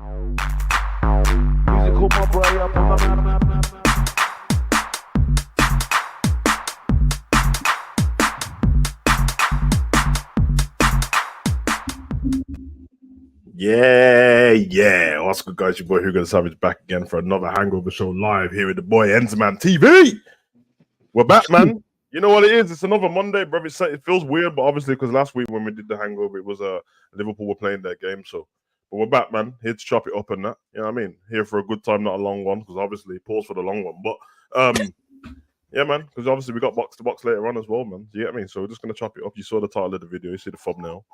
Musical my boy up on the map. Yeah. What's good, guys? Your boy Hugo the Savage back again for another Hangover show live here with the boy Enzman TV. We're back, man. You know what it is? It's another Monday, bro. It feels weird, but obviously because last week when we did the Hangover, it was Liverpool were playing their game. So, but we're back, man. Here to chop it up and that. You know what I mean? Here for a good time, not a long one, because obviously pause for the long one. But yeah, man, because obviously we got box to box later on as well, man. Do you get me? So we're just gonna chop it up. You saw the title of the video, you see the thumbnail.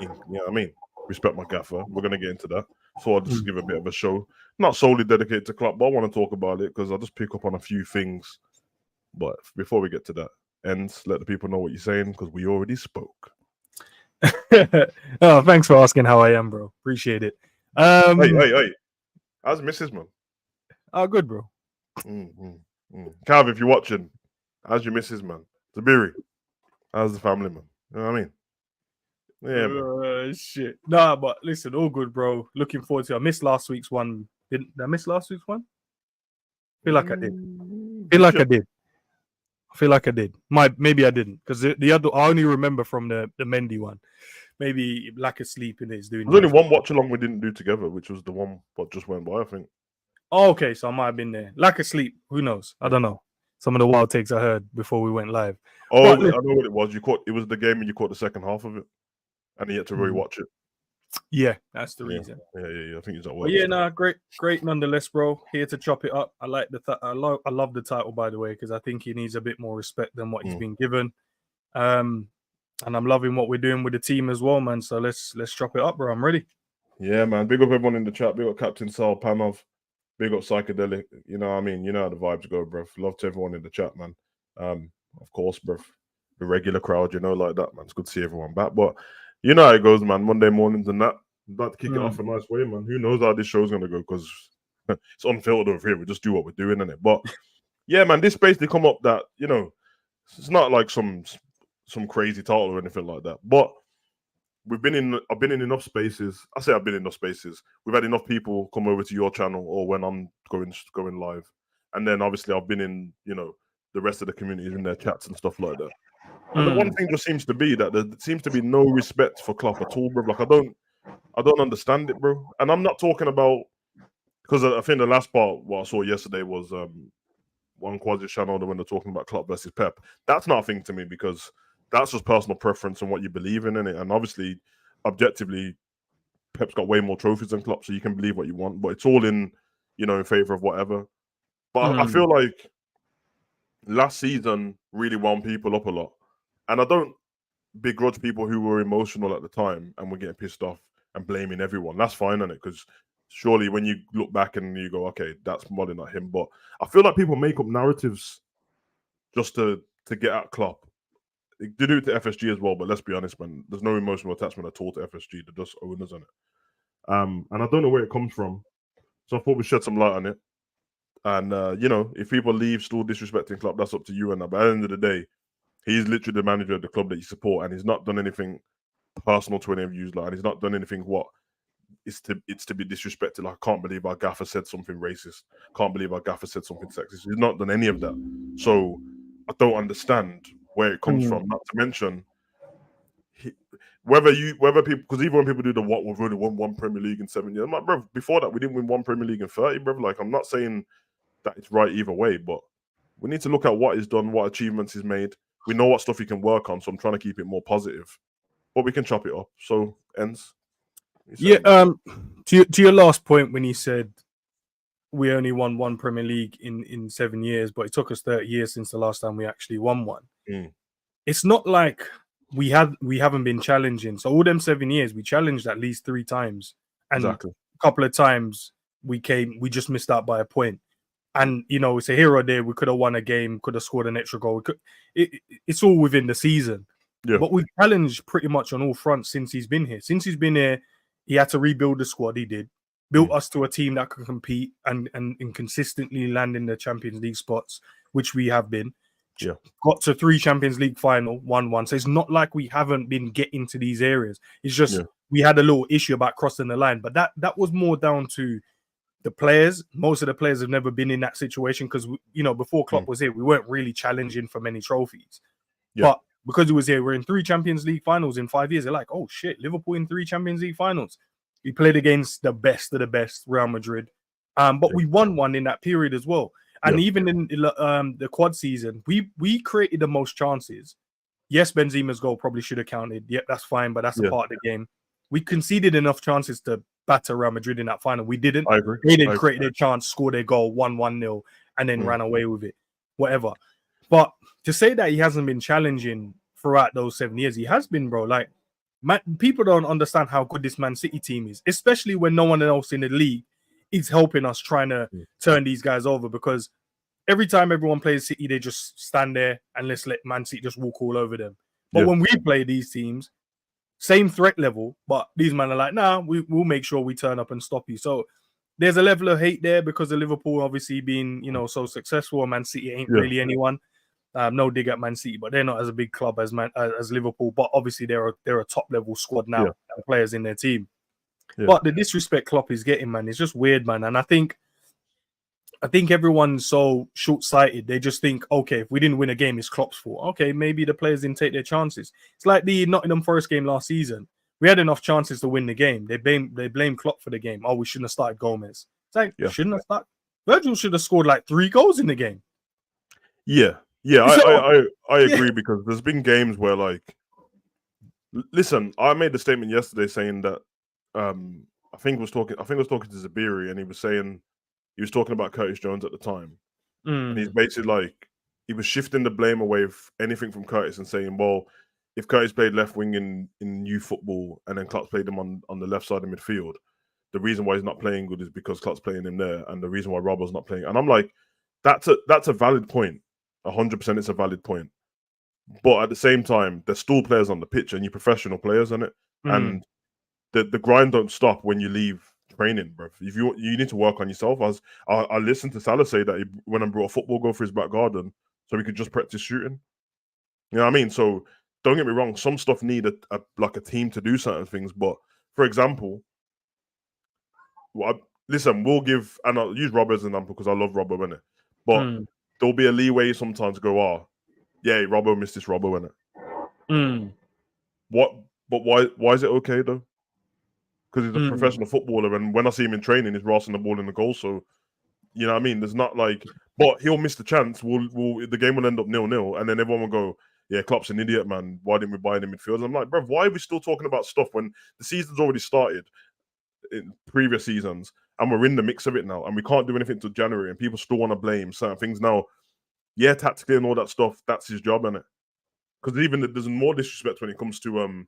You know what I mean? Respect my gaffer. We're gonna get into that. So I'll just give a bit of a show, not solely dedicated to Klopp, but I want to talk about it because I'll just pick up on a few things. But before we get to that, Ends, let the people know what you're saying because we already spoke. Oh, thanks for asking how I am, bro. Appreciate it. Hey. How's Mrs. man? Oh, good, bro. Calv, if you're watching, how's your Mrs. man? Zabiri, how's the family, man? You know what I mean? Yeah, man. Shit. Nah, but listen, all good, bro. Looking forward to it. I missed last week's one. Did I miss last week's one? Feel like I did. I feel like I did. Maybe I didn't because the other I only remember from the Mendy one. Maybe lack of sleep in it is doing. There's only one watch along we didn't do together, which was the one what just went by, I think. Oh, okay, so I might have been there. Lack of sleep. Who knows? I don't know. Some of the wild takes I heard before we went live. Oh, I know what it was. It was the game and you caught the second half of it, and you had to rewatch it. Yeah, that's the reason. Yeah. I think it's that way. Yeah, nah, great nonetheless, bro. Here to chop it up. I like I love the title, by the way, because I think he needs a bit more respect than what he's been given. And I'm loving what we're doing with the team as well, man. So let's chop it up, bro. I'm ready. Yeah, man. Big up everyone in the chat. Big up Captain Sal Panov. Big up Psychedelic. You know what I mean? You know how the vibes go, bruv. Love to everyone in the chat, man. Of course, bruv. The regular crowd, you know, like that, man. It's good to see everyone back. But you know how it goes, man. Monday mornings and that. I'm about to kick it off a nice way, man. Who knows how this show's going to go because it's unfiltered over here. We just do what we're doing, innit? But yeah, man, this basically come up that, you know, it's not like some crazy title or anything like that. But I've been in enough spaces. I say I've been in enough spaces. We've had enough people come over to your channel or when I'm going live. And then obviously I've been in, you know, the rest of the communities in their chats and stuff like that. And the one thing just seems to be that there seems to be no respect for Klopp at all, bro. Like I don't understand it, bro. And I'm not talking about because I think the last part what I saw yesterday was one Quasi channel when they're talking about Klopp versus Pep. That's not a thing to me because that's just personal preference and what you believe in it. And obviously, objectively, Pep's got way more trophies than Klopp, so you can believe what you want. But it's all in, you know, in favor of whatever. But I feel like last season really wound people up a lot. And I don't begrudge people who were emotional at the time and were getting pissed off and blaming everyone. That's fine, isn't it? Because surely when you look back and you go, okay, that's more than not him. But I feel like people make up narratives just to get at Klopp. They do it to FSG as well, but let's be honest, man. There's no emotional attachment at all to FSG. They're just owners on it. And I don't know where it comes from. So I thought we'd shed some light on it. And, you know, if people leave still disrespecting Klopp, that's up to you and that. But at the end of the day, he's literally the manager of the club that you support, and he's not done anything personal to any of you. Like, and he's not done anything it's to be disrespected. Like, I can't believe our gaffer said something racist. Can't believe our gaffer said something sexist. He's not done any of that. So I don't understand where it comes from. Not to mention whether people, because even when people do the what we've already won one Premier League in 7 years, I'm like, bro, before that we didn't win one Premier League in 30, bro. Like, I'm not saying that it's right either way, but we need to look at what he's done, what achievements he's made. We know what stuff he can work on, so I'm trying to keep it more positive. But we can chop it up. So, Ends. Yeah, to your last point when you said we only won one Premier League in 7 years, but it took us 30 years since the last time we actually won one. It's not like we haven't been challenging. So all them 7 years, we challenged at least 3 times. And a couple of times we just missed out by a point. And, you know, it's a here or there. We could have won a game, could have scored an extra goal. It's all within the season. Yeah. But we've challenged pretty much on all fronts since he's been here. Since he's been here, he had to rebuild the squad. He did. Built us to a team that could compete and consistently land in the Champions League spots, which we have been. Yeah. Got to 3 Champions League final, won one. So it's not like we haven't been getting to these areas. It's just we had a little issue about crossing the line, but that was more down to the players. Most of the players have never been in that situation because, before Klopp was here, we weren't really challenging for many trophies. Yeah. But because he was here, we're in 3 Champions League finals in 5 years. They're like, oh shit, Liverpool in 3 Champions League finals. We played against the best of the best, Real Madrid. But we won one in that period as well. And even in the quad season, we created the most chances. Yes, Benzema's goal probably should have counted. Yeah, that's fine, but that's a part of the game. We conceded enough chances to batter Real Madrid in that final. We didn't. I agree. They didn't create their chance, score their goal, 1-1-0, and then ran away with it. Whatever. But to say that he hasn't been challenging throughout those 7 years, he has been, bro. Like, people don't understand how good this Man City team is, especially when no one else in the league is helping us trying to turn these guys over, because every time everyone plays City, they just stand there and let's let Man City just walk all over them. But when we play these teams, same threat level, but these men are like, nah, we'll make sure we turn up and stop you. So there's a level of hate there because of Liverpool obviously being, so successful, and Man City ain't really anyone. No dig at Man City, but they're not as a big club as Liverpool. But obviously they're a top level squad now, and players in their team. But the disrespect Klopp is getting, man, is just weird, man. And I think everyone's so short-sighted. They just think, okay, if we didn't win a game, it's Klopp's fault. Okay, maybe the players didn't take their chances. It's like the Nottingham Forest game last season. We had enough chances to win the game. They blame Klopp for the game. Oh, we shouldn't have started Gomez. It's like, shouldn't have started. Virgil should have scored like 3 goals in the game. Yeah. I agree, because there's been games where, like, listen, I made the statement yesterday saying that I think I was talking to Zabiri, and he was talking about Curtis Jones at the time. And he's basically like, he was shifting the blame away anything from Curtis and saying, well, if Curtis played left wing in youth football and then Klopp's played him on the left side of midfield, the reason why he's not playing good is because Klopp's playing him there, and the reason why Robbo's not playing. And I'm like, that's a valid point. 100% it's a valid point. But at the same time, there's still players on the pitch, and you're professional players on it. And the grind don't stop when you leave training, bro. If you need to work on yourself. I listened to Salah say that he went and brought a football goal for his back garden so he could just practice shooting. You know what I mean? So don't get me wrong, some stuff need a team to do certain things. But for example, we'll give, and I'll use Robbo as an example because I love Robbo, innit? But there'll be a leeway sometimes to go, Robbo missed this, Robbo, innit? But why is it okay though? Because he's a professional footballer, and when I see him in training, he's rassing the ball in the goal. So, you know what I mean? There's not like, but he'll miss the chance. The game will end up 0-0, and then everyone will go, yeah, Klopp's an idiot, man. Why didn't we buy him in midfield? I'm like, bro, why are we still talking about stuff when the season's already started in previous seasons, and we're in the mix of it now, and we can't do anything until January, and people still want to blame certain things now. Yeah, tactically and all that stuff, that's his job, innit? Because even there's more disrespect when it comes to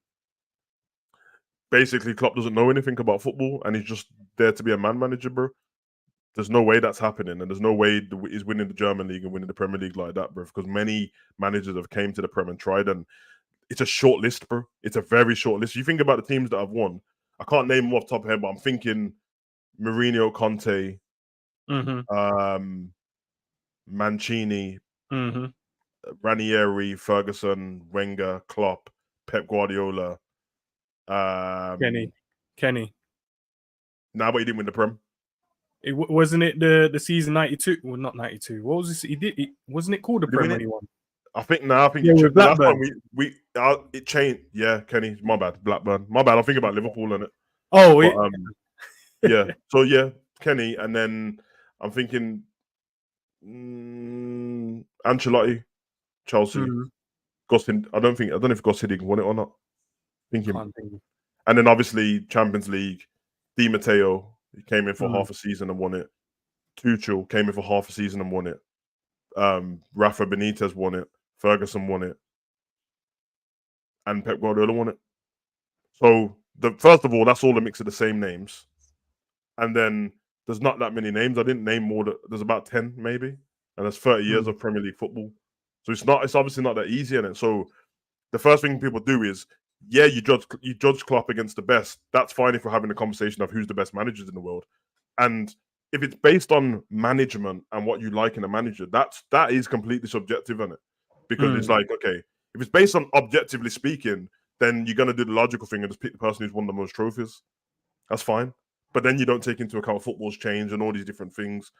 basically Klopp doesn't know anything about football, and he's just there to be a man manager, bro. There's no way that's happening, and there's no way he's winning the German league and winning the Premier League like that, bro. Because many managers have came to the Prem and tried, and it's a short list, bro. It's a very short list. You think about the teams that have won. I can't name them off the top of my head, but I'm thinking Mourinho, Conte, Mancini, Ranieri, Ferguson, Wenger, Klopp, Pep Guardiola. Kenny. Nah, but he didn't win the Prem. Wasn't it the season 92? Well, not 92. What was this? Wasn't it called the Prem when he won? I think with Blackburn. It changed. Yeah, Kenny, my bad. Blackburn, my bad. I'm thinking about Liverpool in it. Oh, yeah. So yeah, Kenny, and then I'm thinking Ancelotti, Chelsea, Gostin. I don't know if Gus Hiddink won it or not. And then obviously Champions League, Di Matteo, he came in for half a season and won it. Tuchel came in for half a season and won it. Rafa Benitez won it. Ferguson won it. And Pep Guardiola won it. So first of all, that's all a mix of the same names. And then there's not that many names. I didn't name more. There's about 10 maybe. And there's 30 years of Premier League football. So it's obviously not that easy. And so the first thing people do is, you judge Klopp against the best. That's fine if we're having a conversation of who's the best managers in the world. And if it's based on management and what you like in a manager, that is completely subjective, isn't it? Because it's like, okay, if it's based on objectively speaking, then you're gonna do the logical thing and just pick the person who's won the most trophies. That's fine. But then you don't take into account football's change and all these different things.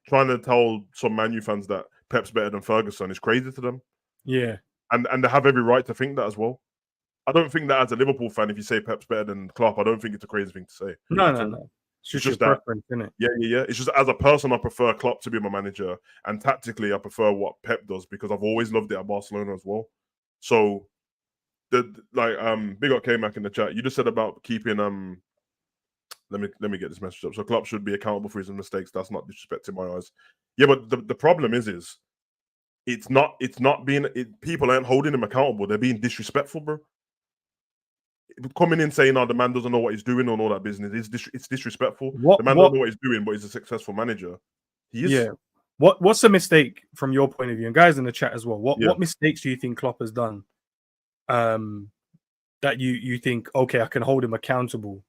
Trying to tell some Man U fans that Pep's better than Ferguson is crazy to them. Yeah. And they have every right to think that as well. I don't think that as a Liverpool fan, if you say Pep's better than Klopp, I don't think it's a crazy thing to say. No. It's just your preference, isn't it? Yeah. It's just as a person, I prefer Klopp to be my manager. And tactically, I prefer what Pep does because I've always loved it at Barcelona as well. So, big up K-Mac in the chat. You just said about keeping Let me get this message up. So Klopp should be accountable for his mistakes. That's not disrespect in my eyes. Yeah, but the problem is it's not being people aren't holding him accountable. They're being disrespectful, bro. Coming in saying, "Oh, the man doesn't know what he's doing" and all that business. It's disrespectful. The man doesn't know what he's doing, but he's a successful manager. He is. Yeah. What's the mistake from your point of view? And guys in the chat as well. What mistakes do you think Klopp has done? That you think, okay, I can hold him accountable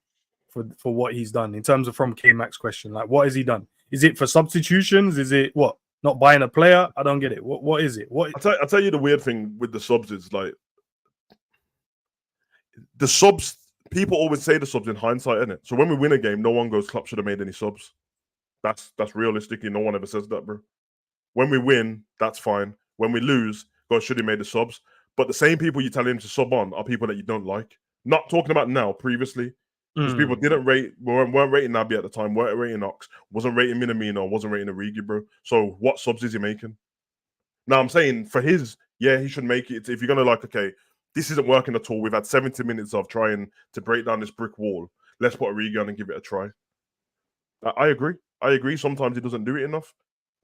for what he's done in terms of from K-Mac's question. Like, what has he done? Is it for substitutions? Is it what? Not buying a player? I don't get it. What is it? I'll tell you the weird thing with the subs is like the subs. People always say the subs in hindsight, isn't it? So when we win a game, no one goes, Klopp should have made any subs. That's realistically, no one ever says that, bro. When we win, that's fine. When we lose, God should have made the subs. But the same people you tell him to sub on are people that you don't like. Not talking about now, previously. Because people weren't rating Naby at the time, weren't rating Ox, wasn't rating Minamino, wasn't rating Origi, bro. So what subs is he making? Now I'm saying for his, he should make it. If you're gonna okay, this isn't working at all. We've had 70 minutes of trying to break down this brick wall. Let's put Origi on and give it a try. I agree. Sometimes he doesn't do it enough,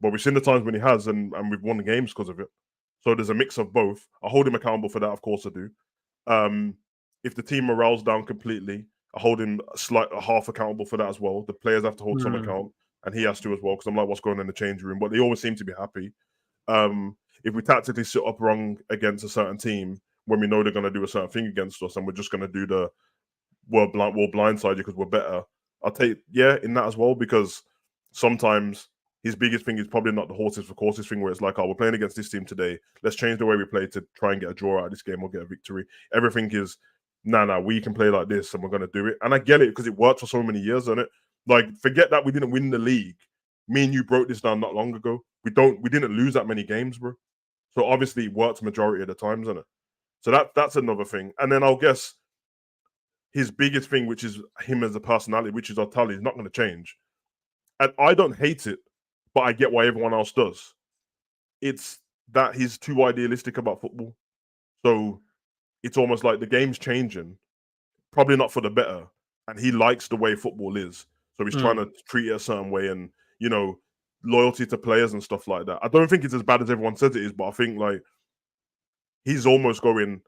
but we've seen the times when he has, and we've won the games because of it. So there's a mix of both. I hold him accountable for that, of course I do. If the team morale's down completely, I hold him half accountable for that as well. The players have to hold some account, and he has to as well, because I'm like, what's going on in the changing room? But they always seem to be happy. If we tactically sit up wrong against a certain team, when we know they're going to do a certain thing against us, and we're just going to do the we'll blindside you because we're better, I'll take in that as well, because sometimes his biggest thing is probably not the horses for courses thing, where it's like, oh, we're playing against this team today. Let's change the way we play to try and get a draw out of this game or get a victory. Everything is, we can play like this and we're going to do it. And I get it because it worked for so many years, isn't it? Like, forget that we didn't win the league. Me and you broke this down not long ago. We didn't lose that many games, bro. So obviously it works majority of the times, isn't it? So that's another thing. And then I'll guess his biggest thing, which is him as a personality, which is Otali, is not going to change. And I don't hate it, but I get why everyone else does. It's that he's too idealistic about football. So it's almost like the game's changing, probably not for the better. And he likes the way football is. So he's trying to treat it a certain way, and, loyalty to players and stuff like that. I don't think it's as bad as everyone says it is, but I think like he's almost going,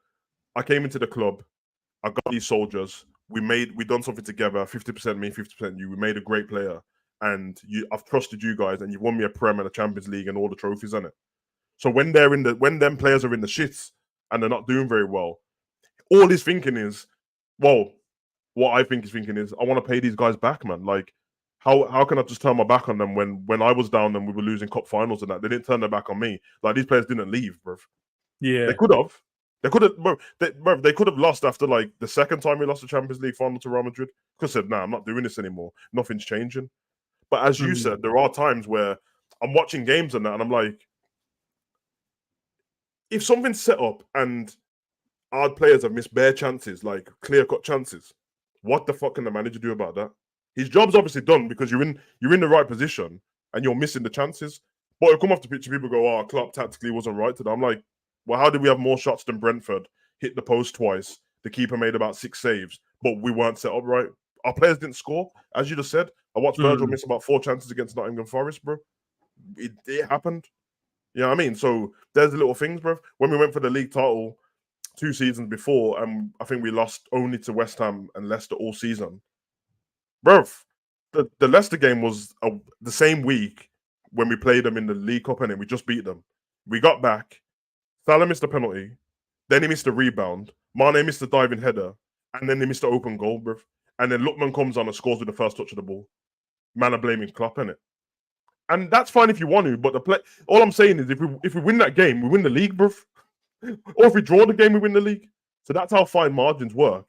I came into the club, I got these soldiers, we done something together, 50% me, 50% you. We made a great player. And I've trusted you guys, and you've won me a Prem and a Champions League and all the trophies in it. So when them players are in the shits and they're not doing very well, all he's thinking is, well, what I think he's thinking is, I want to pay these guys back, man. Like, how can I just turn my back on them when I was down and we were losing cup finals and that? They didn't turn their back on me. Like, these players didn't leave, bro. Yeah, they could have. They could have lost after like the second time we lost the Champions League final to Real Madrid. Could have said, nah, I'm not doing this anymore. Nothing's changing. But as you said, there are times where I'm watching games and that, and I'm like, if something's set up and our players have missed bare chances, like clear-cut chances, what the fuck can the manager do about that? His job's obviously done because you're in the right position and you're missing the chances. But it'll come off the picture, people go, oh, Klopp tactically wasn't right today. I'm like, well, how did we have more shots than Brentford, hit the post twice, the keeper made about 6 saves, but we weren't set up right? Our players didn't score, as you just said. I watched Virgil miss about 4 chances against Nottingham Forest, bro. It happened. You know what I mean? So there's the little things, bro. When we went for the league title 2 seasons before, and I think we lost only to West Ham and Leicester all season. Bro, the Leicester game was the same week when we played them in the League Cup, and we just beat them. We got back. Salah missed a penalty. Then he missed a rebound. Mane missed a diving header. And then he missed an open goal, bro. And then Lookman comes on and scores with the first touch of the ball. Man are blaming Klopp, innit? And that's fine if you want to, but all I'm saying is if we win that game, we win the league, bro. Or if we draw the game, we win the league. So that's how fine margins work.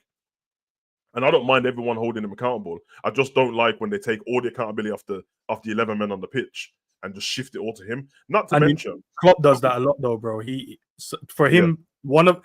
And I don't mind everyone holding him accountable. I just don't like when they take all the accountability off the 11 men on the pitch and just shift it all to him. Not to mention, Klopp does that a lot though, bro. For him, one of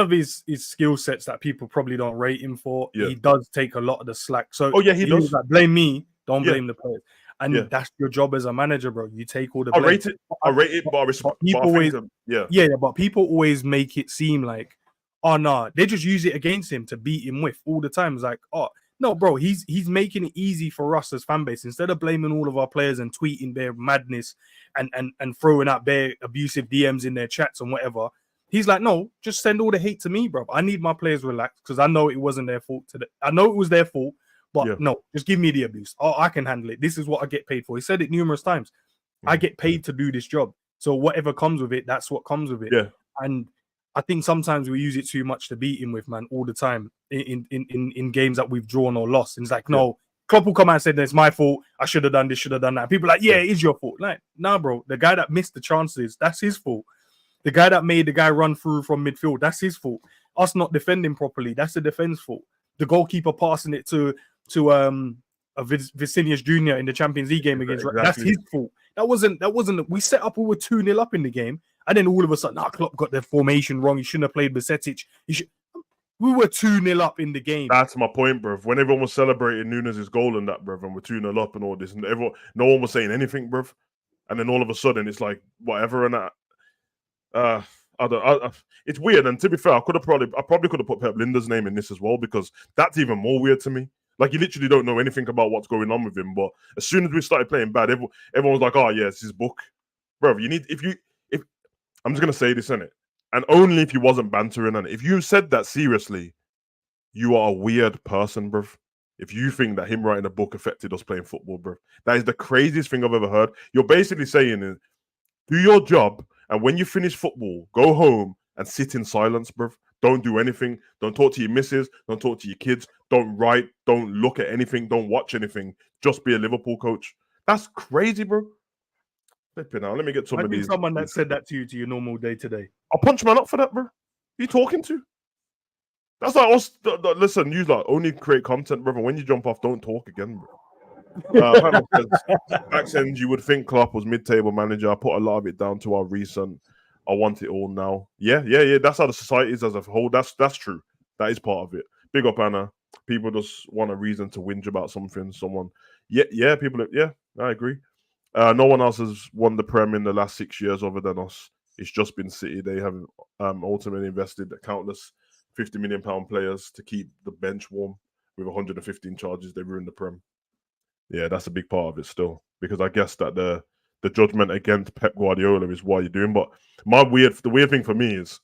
his skill sets that people probably don't rate him for. Yeah. He does take a lot of the slack. So he does. Like, blame me, don't blame the players. And that's your job as a manager, bro. You take all the blame. I rate it, but I respect. But people always make it seem like, oh no, they just use it against him to beat him with all the time. It's like, oh no, bro, he's making it easy for us as fan base. Instead of blaming all of our players and tweeting their madness and throwing out their abusive DMs in their chats and whatever, he's like, no, just send all the hate to me, bro. I need my players relaxed because I know it wasn't their fault today. I know it was their fault, but no, just give me the abuse. Oh, I can handle it. This is what I get paid for. He said it numerous times. I get paid to do this job. So whatever comes with it, that's what comes with it. Yeah. And I think sometimes we use it too much to beat him with, man, all the time in games that we've drawn or lost. And it's like, no, Klopp will come out and say, it's my fault. I should have done this, should have done that. People are like, it is your fault. Like, nah, bro, the guy that missed the chances, that's his fault. The guy that made the guy run through from midfield, that's his fault. Us not defending properly, that's the defense fault. The goalkeeper passing it to Vicinius Jr. in the Champions League game against, that's his fault. That wasn't. We set up. We were 2-0 up in the game, and then all of a sudden, Klopp got the formation wrong. He shouldn't have played Besetic. We were 2-0 up in the game. That's my point, bruv. When everyone was celebrating Nunes' goal and that, bruv, and we're 2-0 up and all this, and no one was saying anything, bruv. And then all of a sudden, it's like whatever and that. It's weird. And to be fair, I probably could have put Pep Linda's name in this as well, because that's even more weird to me. Like, you literally don't know anything about what's going on with him. But as soon as we started playing bad, everyone was like, oh, yeah, it's his book. Bro, you need, if I'm just going to say this, innit? And only if you wasn't bantering, and if you said that seriously, you are a weird person, bro. If you think that him writing a book affected us playing football, bro. That is the craziest thing I've ever heard. You're basically saying, do your job, and when you finish football, go home and sit in silence, bro. Don't do anything. Don't talk to your missus. Don't talk to your kids. Don't write. Don't look at anything. Don't watch anything. Just be a Liverpool coach. That's crazy, bro. Now, let me get some of these. Someone that said that to you to your normal day today. I'll punch man up for that, bro. Who you talking to? That's like us. Listen, you like only create content, brother. When you jump off, don't talk again, bro. Accent, you would think Klopp was mid-table manager. I put a lot of it down to our recent. I want it all now. Yeah. That's how the society is as a whole. That's true. That is part of it. Big up, Anna. People just want a reason to whinge about something. Someone. Yeah. People. Yeah, I agree. No one else has won the Prem in the last 6 years other than us. It's just been City. They have ultimately invested countless £50 million players to keep the bench warm with 115 charges. They ruined the Prem. Yeah, that's a big part of it still, because I guess that the judgment against Pep Guardiola is why you're doing. But the weird thing for me is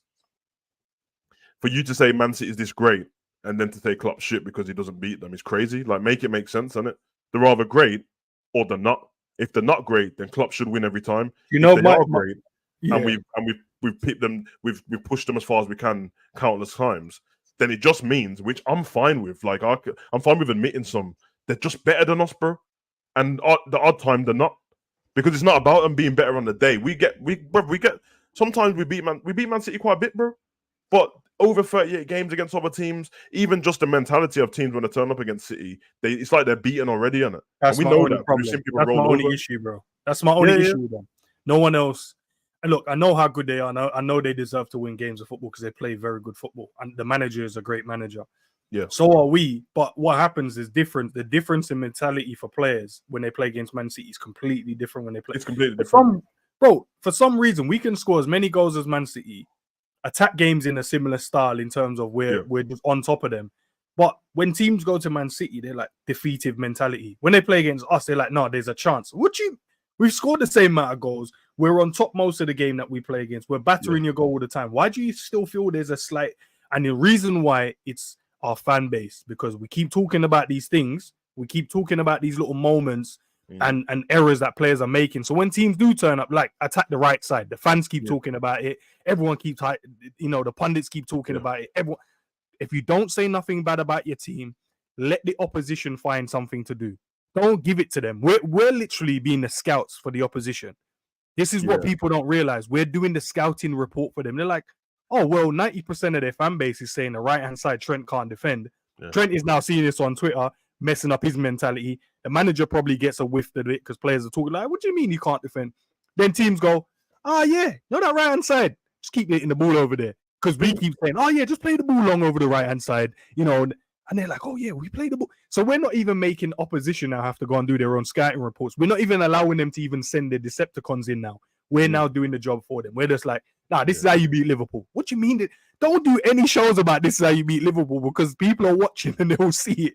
for you to say Man City is this great and then to say Klopp shit because he doesn't beat them is crazy. Like, make it make sense, innit? They're either great or they're not. If they're not great, then Klopp should win every time. You know, they are great, and we've picked them, we've pushed them as far as we can countless times. Then it just means, which I'm fine with. Like, I'm fine with admitting they're just better than us, bro. And the odd time they're not, because it's not about them being better on the day. We get sometimes we beat Man City quite a bit, bro. But over 38 games against other teams, even just the mentality of teams when they turn up against City, it's like they're beaten already, innit? That's we my know only that. problem. That's my only issue, bro. That's my only issue with them. No one else. And look, I know how good they are. I know they deserve to win games of football because they play very good football. And the manager is a great manager. Yeah. So are we. But what happens is different. The difference in mentality for players when they play against Man City is completely different when they play. It's completely different. For some reason, we can score as many goals as Man City, attack games in a similar style in terms of we're just on top of them. But when teams go to Man City, they're like defeative mentality. When they play against us, they're like, no, there's a chance. We've scored the same amount of goals. We're on top most of the game that we play against. We're battering your goal all the time. Why do you still feel there's a slight... And the reason why, it's our fan base, because we keep talking about these things. We keep talking about these little moments and errors that players are making. So when teams do turn up, like attack the right side, the fans keep talking about it. Everyone keeps, the pundits keep talking about it. Everyone, if you don't say nothing bad about your team, let the opposition find something to do. Don't give it to them. We're literally being the scouts for the opposition. This is what people don't realize. We're doing the scouting report for them. They're like, oh, well, 90% of their fan base is saying the right-hand side Trent can't defend. Yeah. Trent is now seeing this on Twitter, messing up his mentality. The manager probably gets a whiff of it because players are talking like, what do you mean you can't defend? Then teams go, yeah, no, that right-hand side. Just keep hitting the ball over there. Because we keep saying, yeah, just play the ball long over the right-hand side. And they're like, oh, yeah, we play the ball. So we're not even making opposition now have to go and do their own scouting reports. We're not even allowing them to even send their Decepticons in now. We're now doing the job for them. We're just like, this is how you beat Liverpool. What do you mean? Don't do any shows about this is how you beat Liverpool because people are watching and they will see it.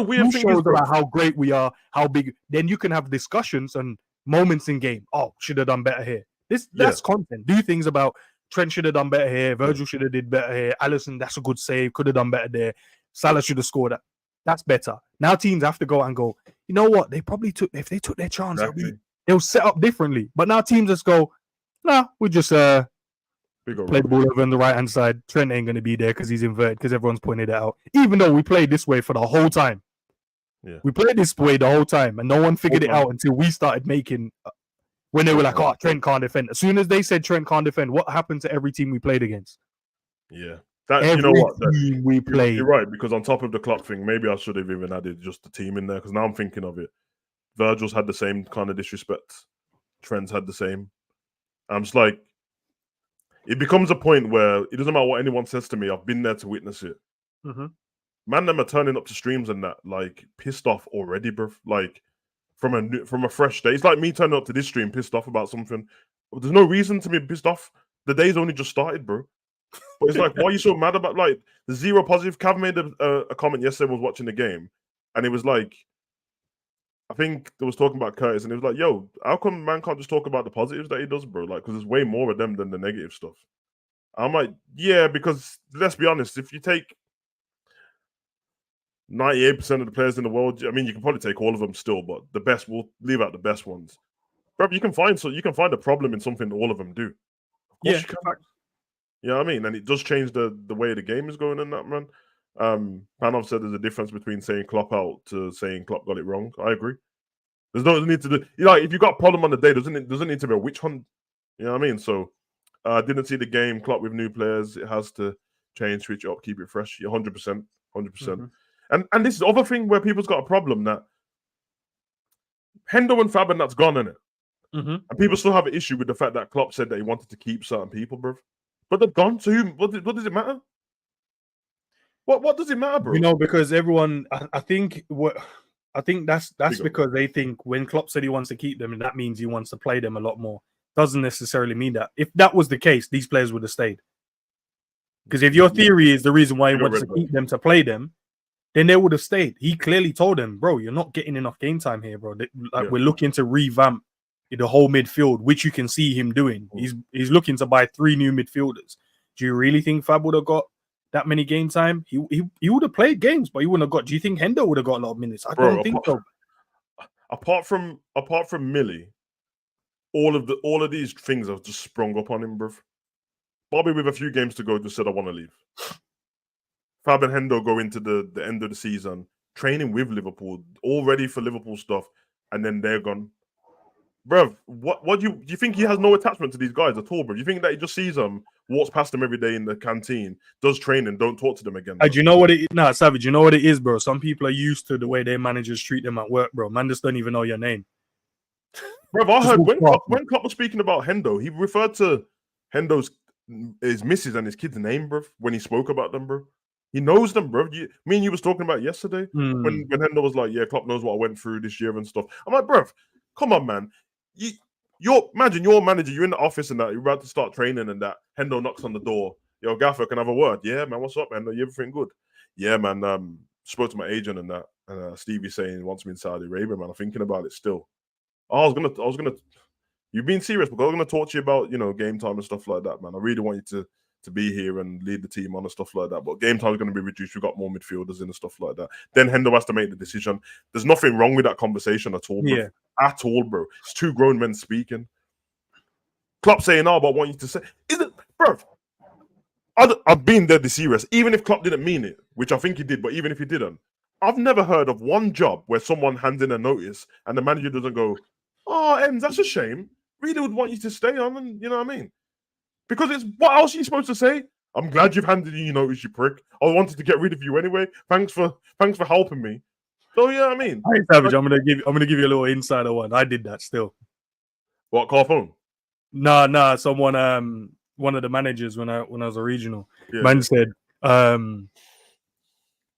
Weird thing shows about how great we are, how big. Then you can have discussions and moments in game. Oh, should have done better here. That's content. Do things about Trent should have done better here. Virgil should have did better here. Alisson, that's a good save. Could have done better there. Salah should have scored that. That's better. Now teams have to go and go, you know what? They probably if they took their chance, they'll set up differently. But now teams just go, we just play the ball over on the right-hand side. Trent ain't going to be there because he's inverted because everyone's pointed it out. Even though we played this way for the whole time. Yeah. We played this way the whole time and no one figured it out until we started making... When they were like, Trent can't defend. As soon as they said Trent can't defend, what happened to every team we played against? Yeah. Team we played. You're right, because on top of the Klopp thing, maybe I should have even added just the team in there, because now I'm thinking of it. Virgil's had the same kind of disrespect. Trent's had the same. I'm just like, it becomes a point where it doesn't matter what anyone says to me, I've been there to witness it. Mm-hmm. Man, them are turning up to streams and that, like, pissed off already, bro. Like, from a fresh day. It's like me turning up to this stream pissed off about something. There's no reason to be pissed off. The day's only just started, bro. But it's like, why are you so mad about, like, the zero positive? Cav made a comment yesterday, was watching the game, and it was like, I think they was talking about Curtis, and it was like, yo, how come man can't just talk about the positives that he does, bro? Like, because there's way more of them than the negative stuff. I'm like, yeah, because let's be honest, if you take 98% of the players in the world, I mean, you can probably take all of them still, but the best, we'll leave out the best ones. Bro, you can find a problem in something all of them do. Of course you can. You know what I mean? And it does change the way the game is going in that, man. Panov said there's a difference between saying Klopp out to saying Klopp got it wrong. I agree. There's no need to do, if you got a problem on the day, doesn't need to be a witch hunt. You know what I mean? So I didn't see the game. Klopp with new players, it has to change, switch it up, keep it fresh. 100%. And this is the other thing where people's got a problem, that Hendo and Fab and that's gone, innit? Mm-hmm. And people still have an issue with the fact that Klopp said that he wanted to keep certain people, bro. But they're gone. So what does it matter? What does it matter, bro? Because everyone, I think that's because they think when Klopp said he wants to keep them, and that means he wants to play them a lot more. Doesn't necessarily mean that. If that was the case, these players would have stayed. Because if your theory is the reason why he wants to keep them to play them, then they would have stayed. He clearly told them, bro, you're not getting enough game time here, bro. We're looking to revamp the whole midfield, which you can see him doing. He's looking to buy 3 new midfielders. Do you really think Fab would have got that many game time? He would have played games, but he wouldn't have got. Do you think Hendo would have got a lot of minutes? I don't think so. Apart from Millie, all of these things have just sprung up on him, bro. Bobby, with a few games to go, just said I want to leave. Fab and Hendo go into the end of the season training with Liverpool, all ready for Liverpool stuff, and then they're gone. Bruv, what do you think he has no attachment to these guys at all, bro? You think that he just sees them, walks past them every day in the canteen, does training, don't talk to them again? Do you know what it is? Nah, Savage, you know what it is, bro? Some people are used to the way their managers treat them at work, bro. Man just don't even know your name. Bruv, I heard when Klopp was speaking about Hendo, he referred to his missus and his kids' name, bro, when he spoke about them, bro. He knows them, bro. Me and you was talking about yesterday when Hendo was like, yeah, Klopp knows what I went through this year and stuff. I'm like, bro, come on, man. Imagine your manager, you're in the office and that, you're about to start training and that. Hendo knocks on the door. Yo, Gaffer, can I have a word? Yeah, man, what's up, man? Are you everything good? Yeah, man, spoke to my agent and that. And Stevie saying he wants me in Saudi Arabia, man. I'm thinking about it still. I was gonna you've been serious, because I was gonna talk to you about, game time and stuff like that, man. I really want you to be here and lead the team on and stuff like that. But game time is going to be reduced. We've got more midfielders in and stuff like that. Then Hendo has to make the decision. There's nothing wrong with that conversation at all, bro. Yeah. At all, bro. It's 2 grown men speaking. Klopp saying, but I want you to say, bro, I've been dead serious. Even if Klopp didn't mean it, which I think he did, but even if he didn't, I've never heard of one job where someone hands in a notice and the manager doesn't go, oh, Ems, that's a shame. Really would want you to stay on, and you know what I mean? Because it's what else are you supposed to say? I'm glad you've handed in your notice, you prick. I wanted to get rid of you anyway. Thanks for helping me. So yeah, I mean, Hey, Savage, I'm gonna give you a little insider one. I did that still. what, Carphone? Nah. Someone one of the managers when I was a regional said,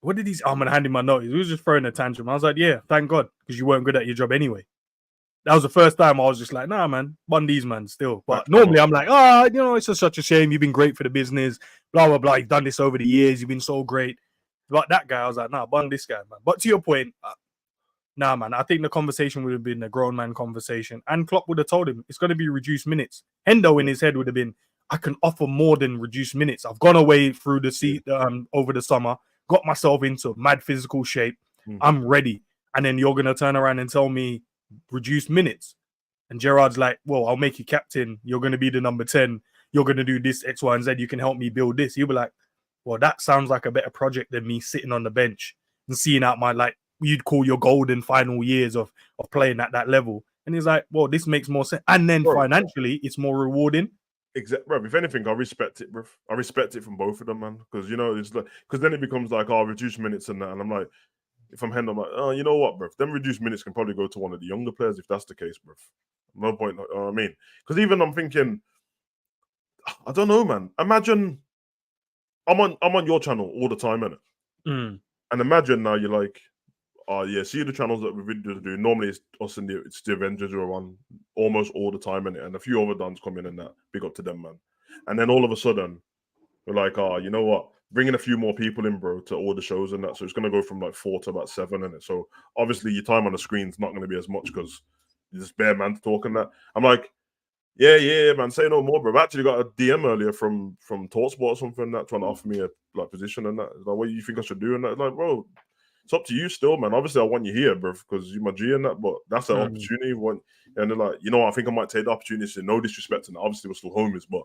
what did he say? I'm gonna hand him my notice. He was just throwing a tantrum. I was like, yeah, thank God, because you weren't good at your job anyway. That was the first time I was just like, nah, man, Bundy's man still. But normally I'm like, it's just such a shame. You've been great for the business, blah, blah, blah. You've done this over the years. You've been so great. But that guy, I was like, nah, Bun this guy, man. But to your point, nah, man, I think the conversation would have been a grown man conversation. And Klopp would have told him it's going to be reduced minutes. Hendo in his head would have been, I can offer more than reduced minutes. I've gone away through the seat over the summer, got myself into mad physical shape. I'm ready. And then you're going to turn around and tell me, reduced minutes. And Gerard's like, well, I'll make you captain. You're going to be the number 10. You're going to do this, X, Y, and Z. You can help me build this. You'll be like, well, that sounds like a better project than me sitting on the bench and seeing out my, like, you'd call your golden final years of playing at that level. And he's like, well, this makes more sense. And then financially, it's more rewarding. Exactly, bro. If anything, I respect it, bro. I respect it from both of them, man. Because, it's like, because then it becomes like, reduce minutes and that. And I'm like, if I'm Hendo, I'm like, oh, you know what, bro? Them reduced minutes can probably go to one of the younger players if that's the case, bro. No point, you know what I mean? Because even I'm thinking, I don't know, man. Imagine I'm on your channel all the time, innit? And imagine now you're like, see the channels that we do. Normally it's us and it's the Avengers who are on almost all the time, innit? And a few other dons come in and that. Big up to them, man. And then all of a sudden, we're like, you know what? Bringing a few more people in, bro, to all the shows and that. So it's going to go from like 4 to about 7, innit? So obviously your time on the screen's not going to be as much because you're just bare man to talk and that. I'm like, yeah, man, say no more, bro. I actually got a DM earlier from TalkSport or something that trying to offer me a position and that. It's like, what do you think I should do? And that, like, bro, it's up to you still, man. Obviously, I want you here, bro, because you're my G and that. But that's an opportunity. And they're like, you know, I think I might take the opportunity. To no disrespect, and obviously we're still homies, but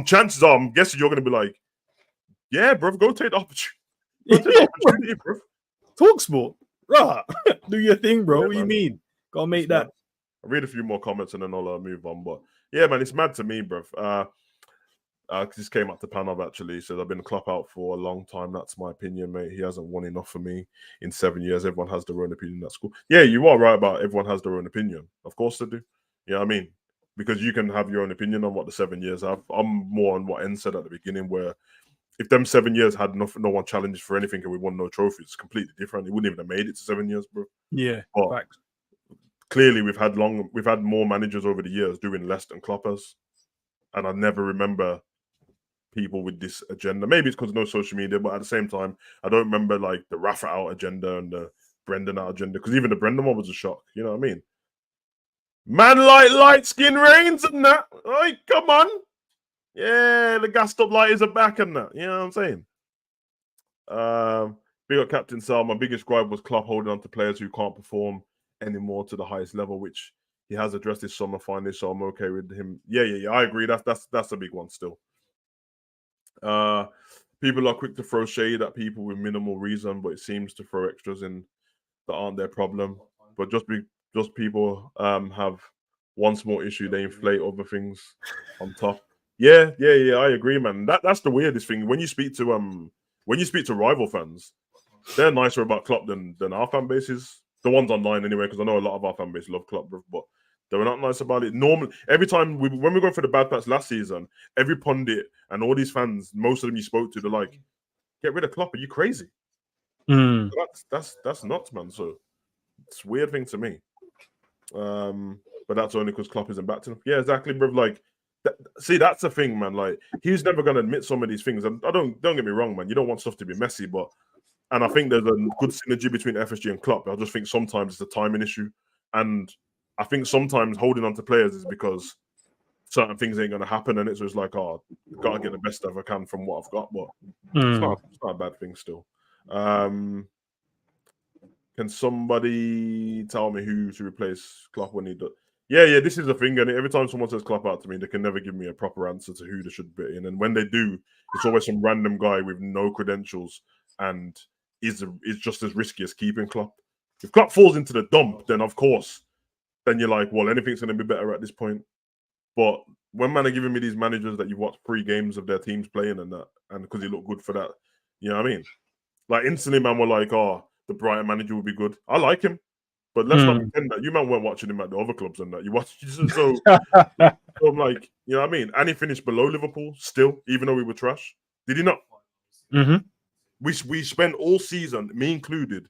chances are, I'm guessing you're gonna be like, yeah, bro, go take the opportunity. Go take the opportunity, bro. TalkSport, right? Do your thing, bro. Yeah, what do you mean? Gotta make that. I'll read a few more comments and then I'll move on. But yeah, man, it's mad to me, bro. This came up to Panov actually. He says, I've been Klopp out for a long time. That's my opinion, mate. He hasn't won enough for me in 7 years. Everyone has their own opinion. That's cool. Yeah, you are right about everyone has their own opinion. Of course they do. Yeah, I mean, because you can have your own opinion on what the 7 years have. I'm more on what En said at the beginning, where if them 7 years had no one challenged for anything and we won no trophies, it's completely different. He wouldn't even have made it to 7 years, bro. Yeah, facts. Clearly, we've had more managers over the years doing less than Klopp has, and I never remember people with this agenda. Maybe it's because no social media, but at the same time, I don't remember like the Rafa out agenda and the Brendan out agenda, because even the Brendan one was a shock. You know what I mean? Man, like light skin reigns and that. Like, come on. Yeah, the gassed up lighters are back and that. You know what I'm saying? Big up Captain Sal. My biggest gripe was Klopp holding on to players who can't perform anymore to the highest level, which he has addressed this summer finally, so I'm okay with him. Yeah. I agree. That's a big one still. People are quick to throw shade at people with minimal reason, but it seems to throw extras in that aren't their problem. But just people have one small issue, they inflate other things on top. Yeah, I agree, man. That's the weirdest thing. When you speak to rival fans, they're nicer about Klopp than our fan bases. The ones online anyway, because I know a lot of our fan base love Klopp, but they were not nice about it. Normally, every time when we go for the bad patch last season, every pundit and all these fans, most of them you spoke to, they're like, "Get rid of Klopp? Are you crazy?" That's nuts, man. So it's a weird thing to me. But that's only because Klopp isn't back to him. Yeah, exactly, bro. Like, see, that's the thing, man. Like, he's never gonna admit some of these things. And don't get me wrong, man. You don't want stuff to be messy, and I think there's a good synergy between FSG and Klopp. I just think sometimes it's a timing issue, and I think sometimes holding on to players is because certain things ain't gonna happen, and it's just like, gotta get the best I can from what I've got. But it's not a bad thing still. Can somebody tell me who to replace Klopp when he does? Yeah, this is a thing, and every time someone says Klopp out to me, they can never give me a proper answer to who they should be in. And when they do, it's always some random guy with no credentials and is just as risky as keeping Klopp. If Klopp falls into the dump, then of course, then you're like, well, anything's going to be better at this point. But when man are giving me these managers that you watch 3 games of their teams playing and that, and because he looked good for that, you know what I mean? Like instantly, man, were like, "Oh, the Brighton manager will be good." I like him, but let's not pretend that you man weren't watching him at the other clubs and that you watched. So I'm like, you know what I mean? And he finished below Liverpool still, even though we were trash. Did he not? We spent all season, me included,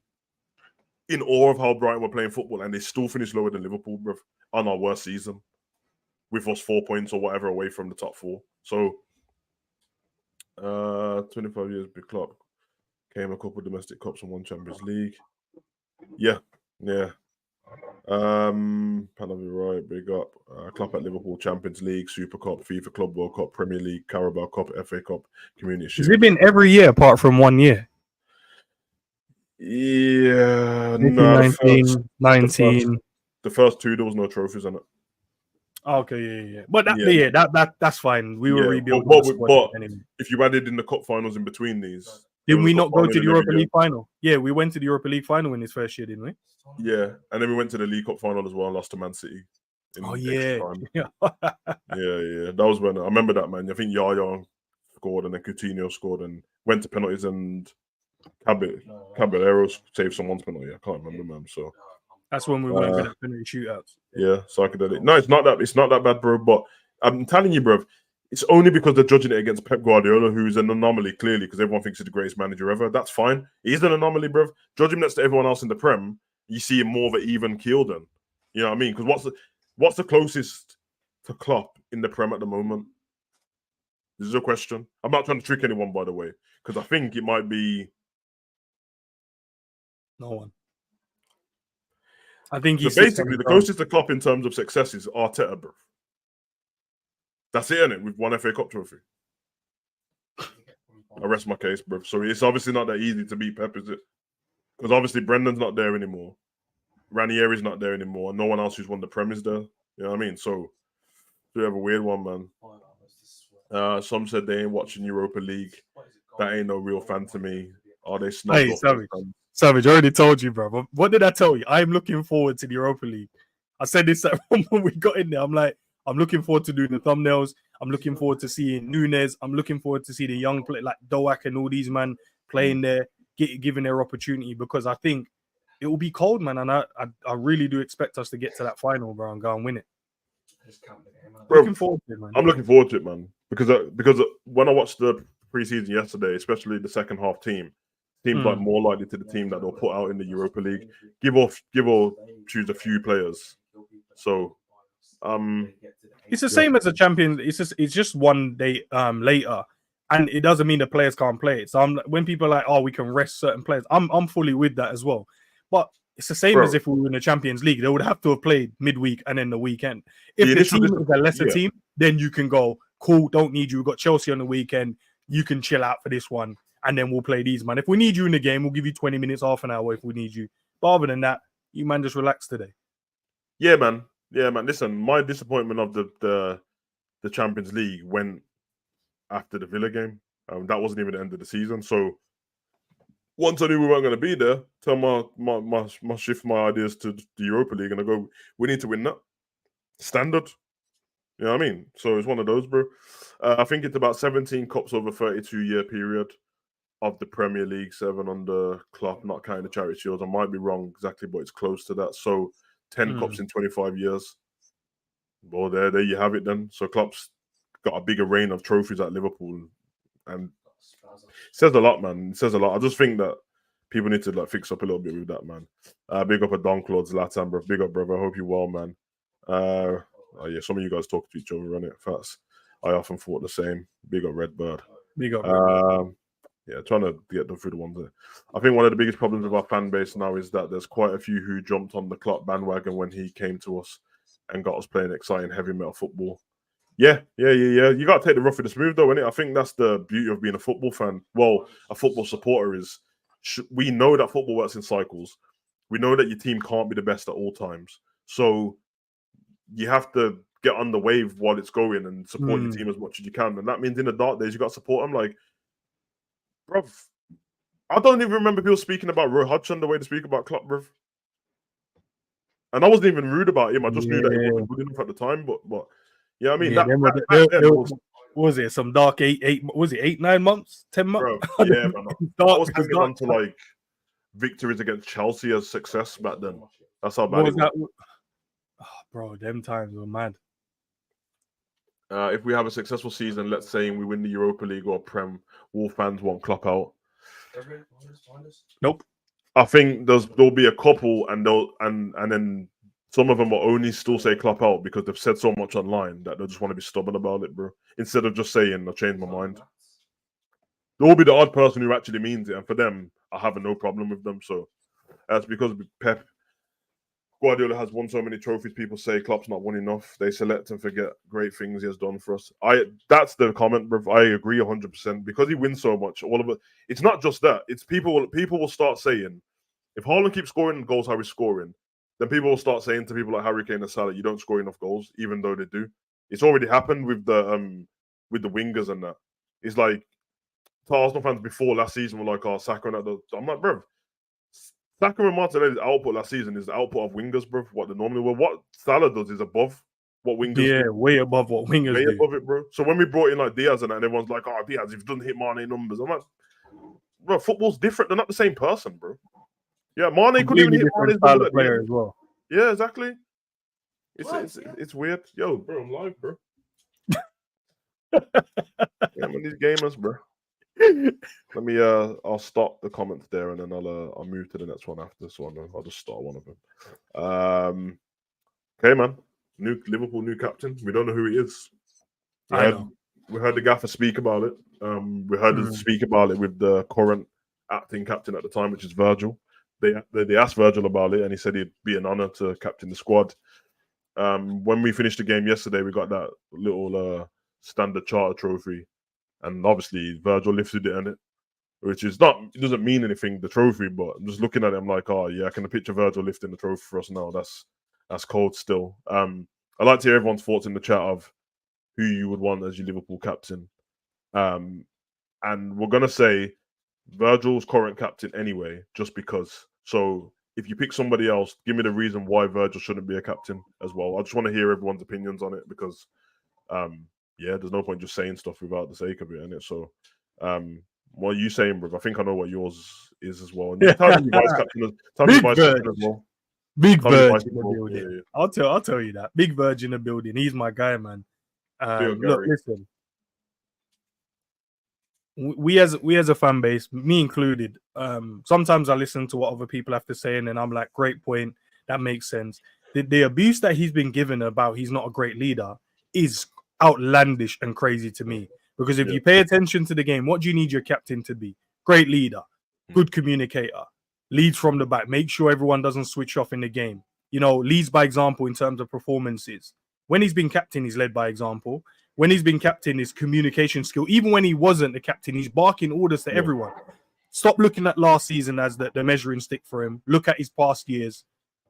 in awe of how Brighton were playing football, and they still finished lower than Liverpool, bruv, on our worst season, with us 4 points or whatever away from the top 4. So, 25 years, big Klopp, came a couple of domestic cups and 1 Champions League. Yeah. Panavi right, big up. Klopp at Liverpool, Champions League, Super Cup, FIFA Club World Cup, Premier League, Carabao Cup, FA Cup, Community Shield. Has it been every year apart from 1 year? Yeah, 19, 19. The first 2 there was no trophies on it. Okay, yeah. But that's fine. We were rebuilding. But anyway. If you added in the cup finals in between these, didn't we not go to the Europa League final? Yeah, we went to the Europa League final in his first year, didn't we? Yeah, and then we went to the League Cup final as well and lost to Man City. Yeah. Yeah. That was when I remember that, man. I think Yaya scored and then Coutinho scored and went to penalties and Caballero saved someone's penalty. I can't remember, man. So that's when we weren't good at penalty shootouts. Yeah, psychedelic. No, it's not that bad, bro. But I'm telling you, bro, it's only because they're judging it against Pep Guardiola, who's an anomaly, clearly, because everyone thinks he's the greatest manager ever. That's fine. He's an anomaly, bro. Judge him next to everyone else in the Prem, you see him more of an even keel then. You know what I mean? Because what's the closest to Klopp in the Prem at the moment? This is a question. I'm not trying to trick anyone, by the way, because I think it might be no one. I think he's basically the closest to Klopp in terms of success is Arteta, bro. That's it, innit? With 1 FA Cup trophy. I rest my case, bro. So it's obviously not that easy to beat Pep, is it? Because obviously Brendan's not there anymore. Ranieri's not there anymore. And no one else who's won the Prem is there. You know what I mean? So we have a weird one, man. Some said they ain't watching Europa League. That ain't no real fan to me. Are they snubbed? Hey, Savage, I already told you, bro. But what did I tell you? I'm looking forward to the Europa League. I said this when we got in there. I'm like, I'm looking forward to doing the thumbnails. I'm looking forward to seeing Nunes. I'm looking forward to see the young play like Doak and all these man playing there, giving their opportunity, because I think it will be cold, man. And I really do expect us to get to that final, bro, and go and win it. Bro, looking forward to it, man. I'm looking forward to it, man. Because when I watched the preseason yesterday, especially the second half team, seems like more likely to the team that they'll put out in the Europa League. Give or choose a few players. So it's the same as a champion. It's just 1 day later, and it doesn't mean the players can't play it. So when people are like, "Oh, we can rest certain players," I'm fully with that as well. But it's the same as if we were in the Champions League. They would have to have played midweek and then the weekend. If the team is a lesser team, then you can go, cool, don't need you. We've got Chelsea on the weekend. You can chill out for this one, and then we'll play these, man. If we need you in the game, we'll give you 20 minutes, half an hour if we need you. But other than that, you man just relax today. Yeah, man. Listen, my disappointment of the Champions League went after the Villa game. That wasn't even the end of the season. So once I knew we weren't going to be there, tell my shift my ideas to the Europa League, and I go, we need to win that. Standard. You know what I mean? So it's one of those, bro. I think it's about 17 cups over 32-year period of the Premier League, 7 under Klopp, not counting the Charity Shields. I might be wrong exactly, but it's close to that. So 10 cups in 25 years. Well, there you have it then. So Klopp's got a bigger reign of trophies at Liverpool. And it says a lot, man. It says a lot. I just think that people need to fix up a little bit with that, man. Big up a Don Claude Zlatan, bro. Big up, brother. I hope you're well, man. Some of you guys talk to each other, on it. Facts. I often thought the same. Big up Redbird. Big up Redbird. Trying to get them through the ones there. I think one of the biggest problems with our fan base now is that there's quite a few who jumped on the Klopp bandwagon when he came to us and got us playing exciting heavy metal football. Yeah. You got to take the rough with the smooth, though, innit? I think that's the beauty of being a football fan. Well, a football supporter is, we know that football works in cycles. We know that your team can't be the best at all times. So you have to get on the wave while it's going and support your team as much as you can. And that means in the dark days, you got to support them. Like, bruv, I don't even remember people speaking about Roy Hodgson the way they speak about Klopp, bruv. And I wasn't even rude about him. I just knew that he wasn't good enough at the time. But You know what I mean? Yeah, Back then what was it? Some dark 9 months, 10 months? bro. Yeah, man. I was hanging dark. on to like victories against Chelsea as success back then. That's how bad What it was was. that? Oh, bro, them times were mad. If we have a successful season, let's say we win the Europa League or Prem, Wolf fans won't Klopp out. Nope. I think there'll be a couple, and then some of them will only still say Klopp out because they've said so much online that they'll just want to be stubborn about it, bro. Instead of just saying, "I'll change my mind." There will be the odd person who actually means it, and for them, I have no problem with them. So that's because Pep Guardiola has won so many trophies. People say Klopp's not won enough. They select and forget great things he has done for us. That's the comment, bro. I agree 100% because he wins so much. All of it. It's not just that. It's people. People will start saying, if Haaland keeps scoring goals how he's scoring, then people will start saying to people like Harry Kane and Salah, you don't score enough goals, even though they do. It's already happened with the wingers and that. It's like Arsenal fans before last season were like, "Oh, Saka and that." I'm like, bro. Saka and Martinelli's output last season is the output of wingers, bro. What they normally were. What Salah does is above what wingers do. Yeah, way above what wingers Way do. above it, bro. So when we brought in like Diaz and that, and everyone's like, "Oh, Diaz, you've done hit Mane numbers." I'm like, bro, football's different. They're not the same person, bro. Yeah, Mane couldn't even hit Mane's style of player as well. Yeah, exactly. It's weird. Yo, bro, I'm live, bro. Yeah, man, these gamers, bro. Let me I'll stop the comments there and then I'll move to the next one after. So I'll just start one of them. Okay, man. New Liverpool new captain. We don't know who he is. We heard the gaffer speak about it. We heard him speak about it with the current acting captain at the time, which is Virgil. They asked Virgil about it and he said it'd be an honor to captain the squad. When we finished the game yesterday, we got that little standard charter trophy. And obviously, Virgil lifted it in it, which is not, it doesn't mean anything, the trophy, but I'm just looking at it, I'm like, oh, yeah, I can picture Virgil lifting the trophy for us now. That's cold still. I'd like to hear everyone's thoughts in the chat of who you would want as your Liverpool captain. And we're going to say Virgil's current captain anyway, just because. So if you pick somebody else, give me the reason why Virgil shouldn't be a captain as well. I just want to hear everyone's opinions on it because, yeah, there's no point just saying stuff without the sake of it, innit? So, what are you saying, bro? I think I know what yours is as well. And you tell me vice captain as well. Big Virgin in the building. Yeah. I'll tell you that. Big Virgin in the building. He's my guy, man. Look, listen. We as a fan base, me included, sometimes I listen to what other people have to say, and then I'm like, great point. That makes sense. The abuse that he's been given about he's not a great leader is outlandish and crazy to me. Because if you pay attention to the game, what do you need your captain to be? Great leader, good communicator, leads from the back, make sure everyone doesn't switch off in the game. You know, leads by example in terms of performances. When he's been captain, he's led by example. When he's been captain, his communication skill, even when he wasn't the captain, he's barking orders to everyone. Stop looking at last season as the measuring stick for him. Look at his past years,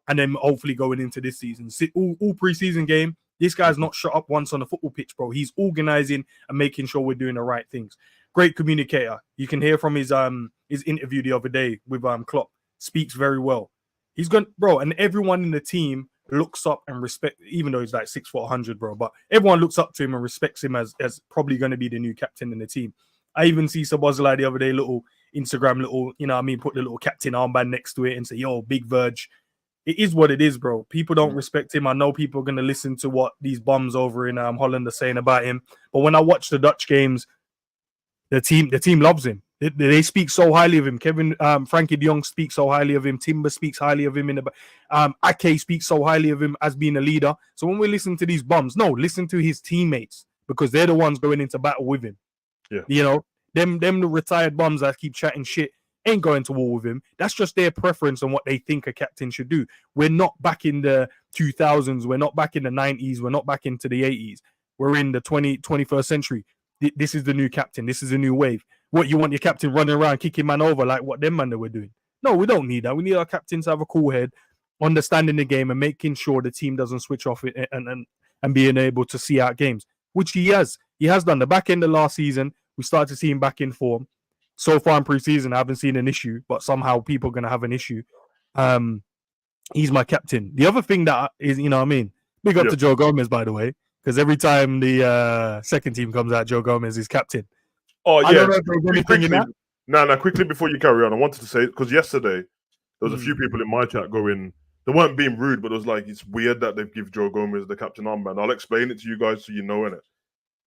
and then hopefully going into this season. All preseason game, this guy's not shut up once on the football pitch, bro. He's organizing and making sure we're doing the right things. Great communicator. You can hear from his interview the other day with Klopp. Speaks very well. He's gone, bro, and everyone in the team looks up and respect, even though he's like 6'100", bro. But everyone looks up to him and respects him as probably going to be the new captain in the team. I even see Sabozlai the other day, little Instagram, you know what I mean, put the little captain armband next to it and say, yo, Big Verge. It is what it is, bro. People don't respect him. I know people are going to listen to what these bums over in Holland are saying about him. But when I watch the Dutch games, the team loves him. They speak so highly of him. Frankie de Jong speaks so highly of him. Timber speaks highly of him. Ake speaks so highly of him as being a leader. So when we listen to these bums, no, listen to his teammates because they're the ones going into battle with him. Yeah, you know, them the retired bums that keep chatting shit ain't going to war with him. That's just their preference on what they think a captain should do. We're not back in the 2000s. We're not back in the 90s. We're not back into the 80s. We're in the 21st century. This is the new captain. This is a new wave. What, you want your captain running around kicking man over like what them man they were doing? No, we don't need that. We need our captain to have a cool head, understanding the game and making sure the team doesn't switch off it and being able to see out games, which he has. He has done. The back end of last season, we started to see him back in form. So far in preseason, I haven't seen an issue, but somehow people are going to have an issue. He's my captain. The other thing that is, you know what I mean? Big up to Joe Gomez, by the way. because every time the second team comes out, Joe Gomez is captain. Oh I yeah. don't know if there's anything in that. No, quickly before you carry on, I wanted to say, because yesterday there was a few people in my chat going, they weren't being rude, but it was like, it's weird that they've give Joe Gomez the captain armband. I'll explain it to you guys so you know in it.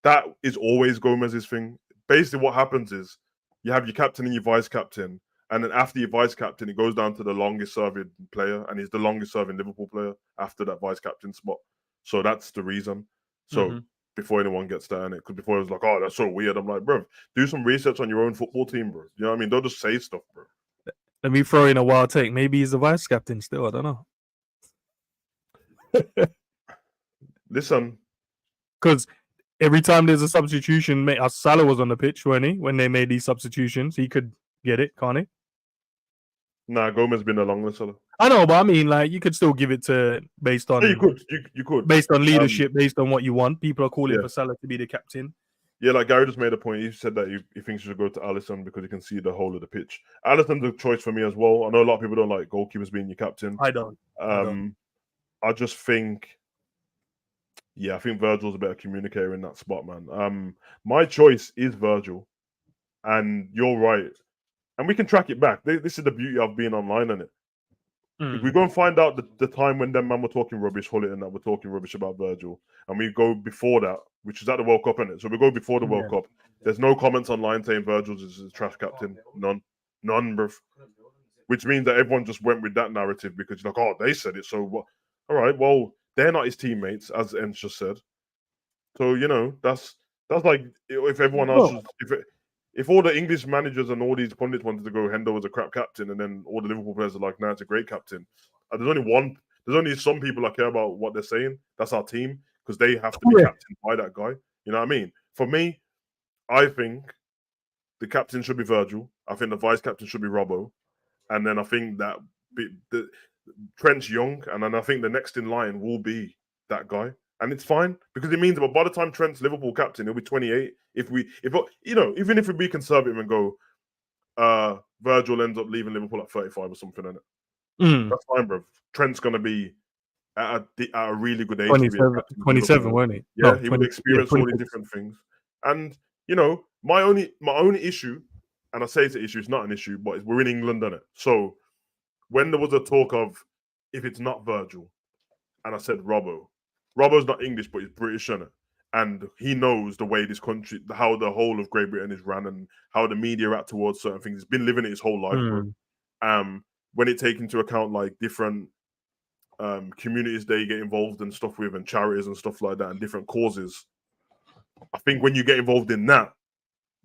That is always Gomez's thing. Basically, what happens is you have your captain and your vice captain, and then after your vice captain, it goes down to the longest serving player, and he's the longest serving Liverpool player after that vice captain spot. So that's the reason. So before anyone gets that in it, because before it was like, oh, that's so weird. I'm like, bro, do some research on your own football team, bro. You know what I mean? Don't just say stuff, bro. Let me throw in a wild take. Maybe he's the vice captain still. I don't know. Listen, because every time there's a substitution, Salah was on the pitch, weren't he? When they made these substitutions, he could get it, can't he? Nah, Gomez been along with Salah. I know, but I mean, like, you could still give it to based on. Yeah, you could based on leadership, based on what you want. People are calling for Salah to be the captain. Yeah, like Gary just made a point. He said that he thinks he should go to Alisson because he can see the whole of the pitch. Alisson's a choice for me as well. I know a lot of people don't like goalkeepers being your captain. I don't. I just think, I think Virgil's a better communicator in that spot, man. My choice is Virgil, and you're right. And we can track it back. This is the beauty of being online, isn't it? If we go and find out the time when them man were talking rubbish, Hullet and that were talking rubbish about Virgil, and we go before that, which is at the World Cup, innit? So we go before the World Cup. There's no comments online saying Virgil's is a trash captain. None, bruv. Which means that everyone just went with that narrative because you're like, oh, they said it, so what? All right, well, they're not his teammates, as Enz just said. So, you know, that's like if everyone else was, if all the English managers and all these pundits wanted to go, Hendo was a crap captain, and then all the Liverpool players are like, nah, it's a great captain. There's only some people that care about what they're saying. That's our team, because they have to be captained by that guy. You know what I mean? For me, I think the captain should be Virgil. I think the vice captain should be Robbo. And then I think that Trent's young, and then I think the next in line will be that guy. And it's fine, because it means that by the time Trent's Liverpool captain, he'll be 28. Even if we be conservative and go, Virgil ends up leaving Liverpool at 35 or something, innit? That's fine, bro. Trent's gonna be at a really good age. 27, weren't he? Yeah, he would experience all these different things. And my only issue, and I say it's an issue, it's not an issue, but we're in England, innit? So when there was a talk of if it's not Virgil, and I said Robbo's not English, but he's British, innit? And he knows the way this country, how the whole of Great Britain is run, and how the media act towards certain things. He's been living it his whole life, bro. When it take into account like different communities they get involved in stuff with, and charities and stuff like that, and different causes, I think when you get involved in that,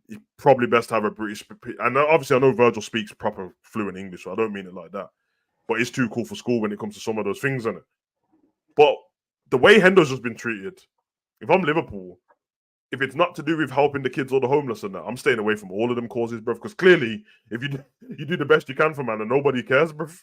you probably best have a British. And obviously, I know Virgil speaks proper fluent English, so I don't mean it like that. But it's too cool for school when it comes to some of those things, isn't it? But the way Hendo's just been treated, if I'm Liverpool, if it's not to do with helping the kids or the homeless and that, I'm staying away from all of them causes, bruv. Because clearly, if you do the best you can for man, and nobody cares, bruv.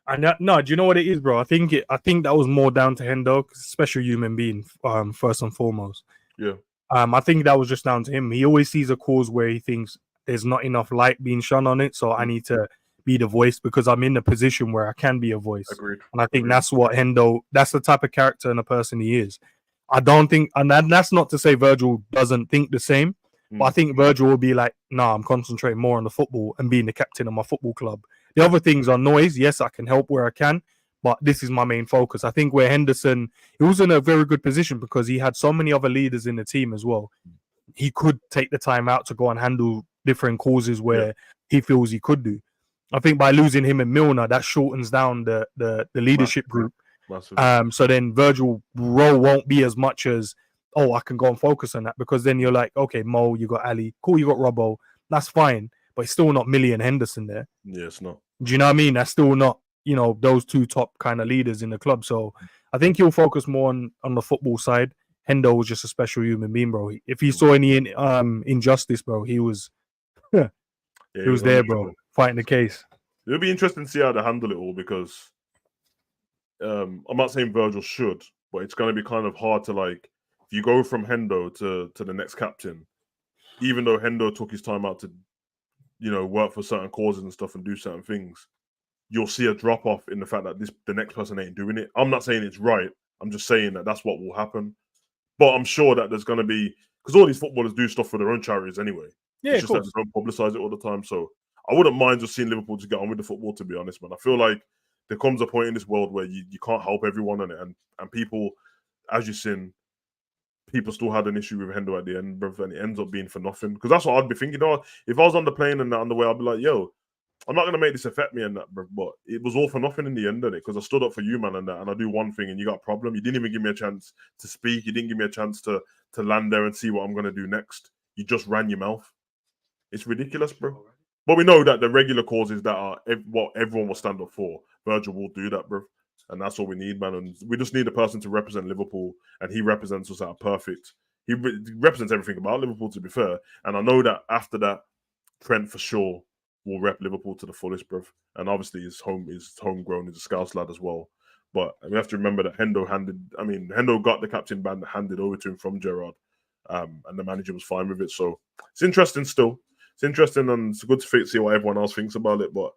And no, do you know what it is, bro? I think that was more down to Hendo, special human being, first and foremost. Yeah. I think that was just down to him. He always sees a cause where he thinks there's not enough light being shone on it, so I need to be the voice because I'm in a position where I can be a voice. Agreed. And I think that's what Hendo, that's the type of character and a person he is. I don't think, and that's not to say Virgil doesn't think the same, but I think Virgil will be like, nah, I'm concentrating more on the football and being the captain of my football club. The other things are noise. Yes, I can help where I can, but this is my main focus. I think where Henderson, he was in a very good position because he had so many other leaders in the team as well. He could take the time out to go and handle different causes where he feels he could do. I think by losing him and Milner, that shortens down the leadership group. So then Virgil role won't be as much as, oh, I can go and focus on that, because then you're like, okay, Mo, you got Ali, cool, you got Robbo, that's fine, but it's still not Millie and Henderson there. Yeah, it's not. Do you know what I mean? That's still not, those two top kind of leaders in the club. So I think he'll focus more on the football side. Hendo was just a special human being, bro. If he saw any injustice, bro, he was he was there, bro, fighting the case. It'll be interesting to see how they handle it all, because I'm not saying Virgil should, but it's going to be kind of hard to, like, if you go from Hendo to the next captain, even though Hendo took his time out to, work for certain causes and stuff and do certain things, you'll see a drop off in the fact that the next person ain't doing it. I'm not saying it's right. I'm just saying that that's what will happen. But I'm sure that there's going to be, because all these footballers do stuff for their own charities anyway. Yeah, it's just that they don't publicise it all the time. So I wouldn't mind just seeing Liverpool to get on with the football, to be honest, man. I feel like there comes a point in this world where you can't help everyone on it. And people, as you've seen, people still had an issue with Hendo at the end, bro, and it ends up being for nothing. Because that's what I'd be thinking. Oh, if I was on the plane and on the way, I'd be like, yo, I'm not going to make this affect me and that, bro. But it was all for nothing in the end of it, because I stood up for you, man, and that. And I do one thing and you got a problem. You didn't even give me a chance to speak. You didn't give me a chance to land there and see what I'm going to do next. You just ran your mouth. It's ridiculous, bro. But we know that the regular causes that are what everyone will stand up for, Virgil will do that, bro. And that's all we need, man. And we just need a person to represent Liverpool, and he represents us at a perfect. He represents everything about Liverpool, to be fair. And I know that after that, Trent for sure will rep Liverpool to the fullest, bro. And obviously, he's homegrown. He's a Scouse lad as well. But we have to remember that Hendo got the captain band handed over to him from Gerrard, and the manager was fine with it. So it's interesting still. It's interesting, and it's good to see what everyone else thinks about it. But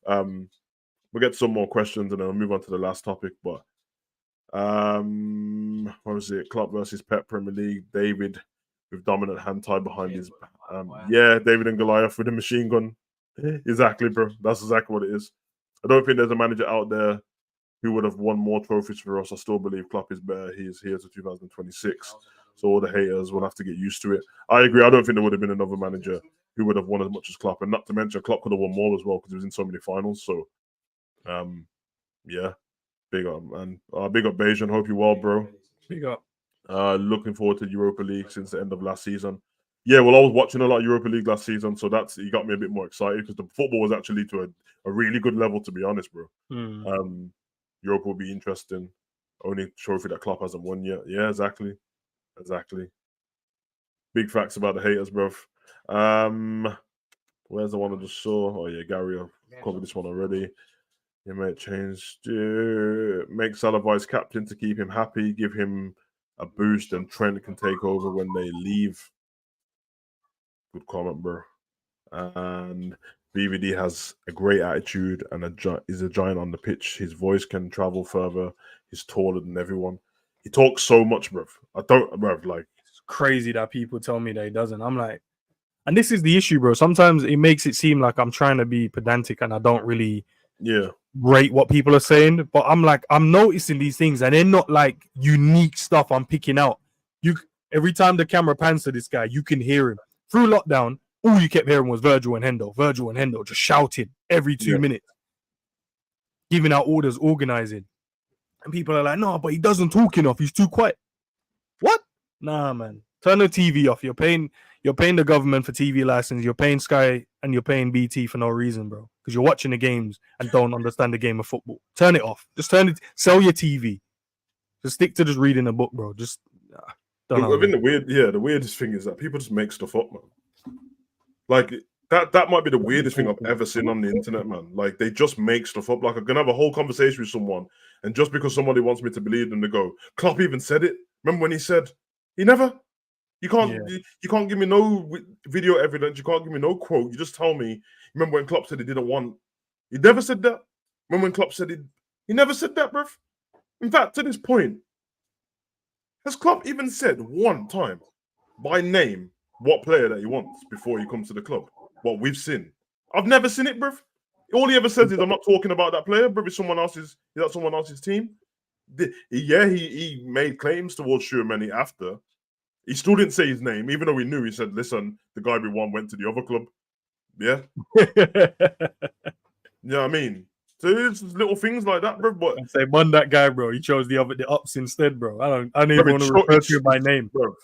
we'll get some more questions and then we'll move on to the last topic. But what was it? Klopp versus Pep Premier League. David with dominant hand tied behind his. David and Goliath with a machine gun. Exactly, bro. That's exactly what it is. I don't think there's a manager out there who would have won more trophies for us. I still believe Klopp is better. He is here to 2026. So all the haters will have to get used to it. I agree. I don't think there would have been another manager who would have won as much as Klopp. And not to mention, Klopp could have won more as well because he was in so many finals. So, big up, man. Big up, Bajan. Hope you're well, bro. Big up. Looking forward to Europa League since the end of last season. Yeah, well, I was watching a lot of Europa League last season, so he got me a bit more excited because the football was actually to a really good level, to be honest, bro. Europa will be interesting. Only trophy that Klopp hasn't won yet. Yeah, exactly. Big facts about the haters, bro. Where's the one I just saw? Oh yeah, Gary, I've covered this one already. You may change. Make Salah vice captain to keep him happy. Give him a boost, and Trent can take over when they leave. Good comment, bro. And BVD has a great attitude and is a giant on the pitch. His voice can travel further. He's taller than everyone. He talks so much, bro. It's crazy that people tell me that he doesn't. I'm like, and this is the issue, bro. Sometimes it makes it seem like I'm trying to be pedantic and I don't really rate what people are saying. But I'm like, I'm noticing these things and they're not like unique stuff I'm picking out. Every time the camera pans to this guy, you can hear him. Through lockdown, all you kept hearing was Virgil and Hendo just shouting every 2 minutes, giving out orders, organizing. And people are like, no, but he doesn't talk enough. He's too quiet. What? Nah, man. Turn the TV off. You're paying the government for TV license. You're paying Sky and you're paying BT for no reason, bro. Because you're watching the games and don't understand the game of football. Turn it off. Just sell your TV. Just stick to just reading a book, bro. Just I think the weirdest thing is that people just make stuff up, man. Like that might be the weirdest thing I've ever seen on the internet, man. Like they just make stuff up. Like I'm gonna have a whole conversation with someone, and just because somebody wants me to believe them, they go, Klopp even said it. Remember when he said he never? You can't give me no video evidence. You can't give me no quote. You just tell me. Remember when Klopp said he didn't want? He never said that. Remember when Klopp said he never said that, bruv. In fact, to this point, has Klopp even said one time by name what player that he wants before he comes to the club? What we've seen. I've never seen it, bruv. All he ever says is, I'm not talking about that player, bruv. It's someone else's team. He made claims towards Tchouaméni after. He still didn't say his name, even though we knew. He said, listen, the guy we won went to the other club. Yeah. You know what I mean? So it's little things like that, bro. But I say, man, that guy, bro. He chose the ups instead, bro. I don't even want to refer to him by name, bro.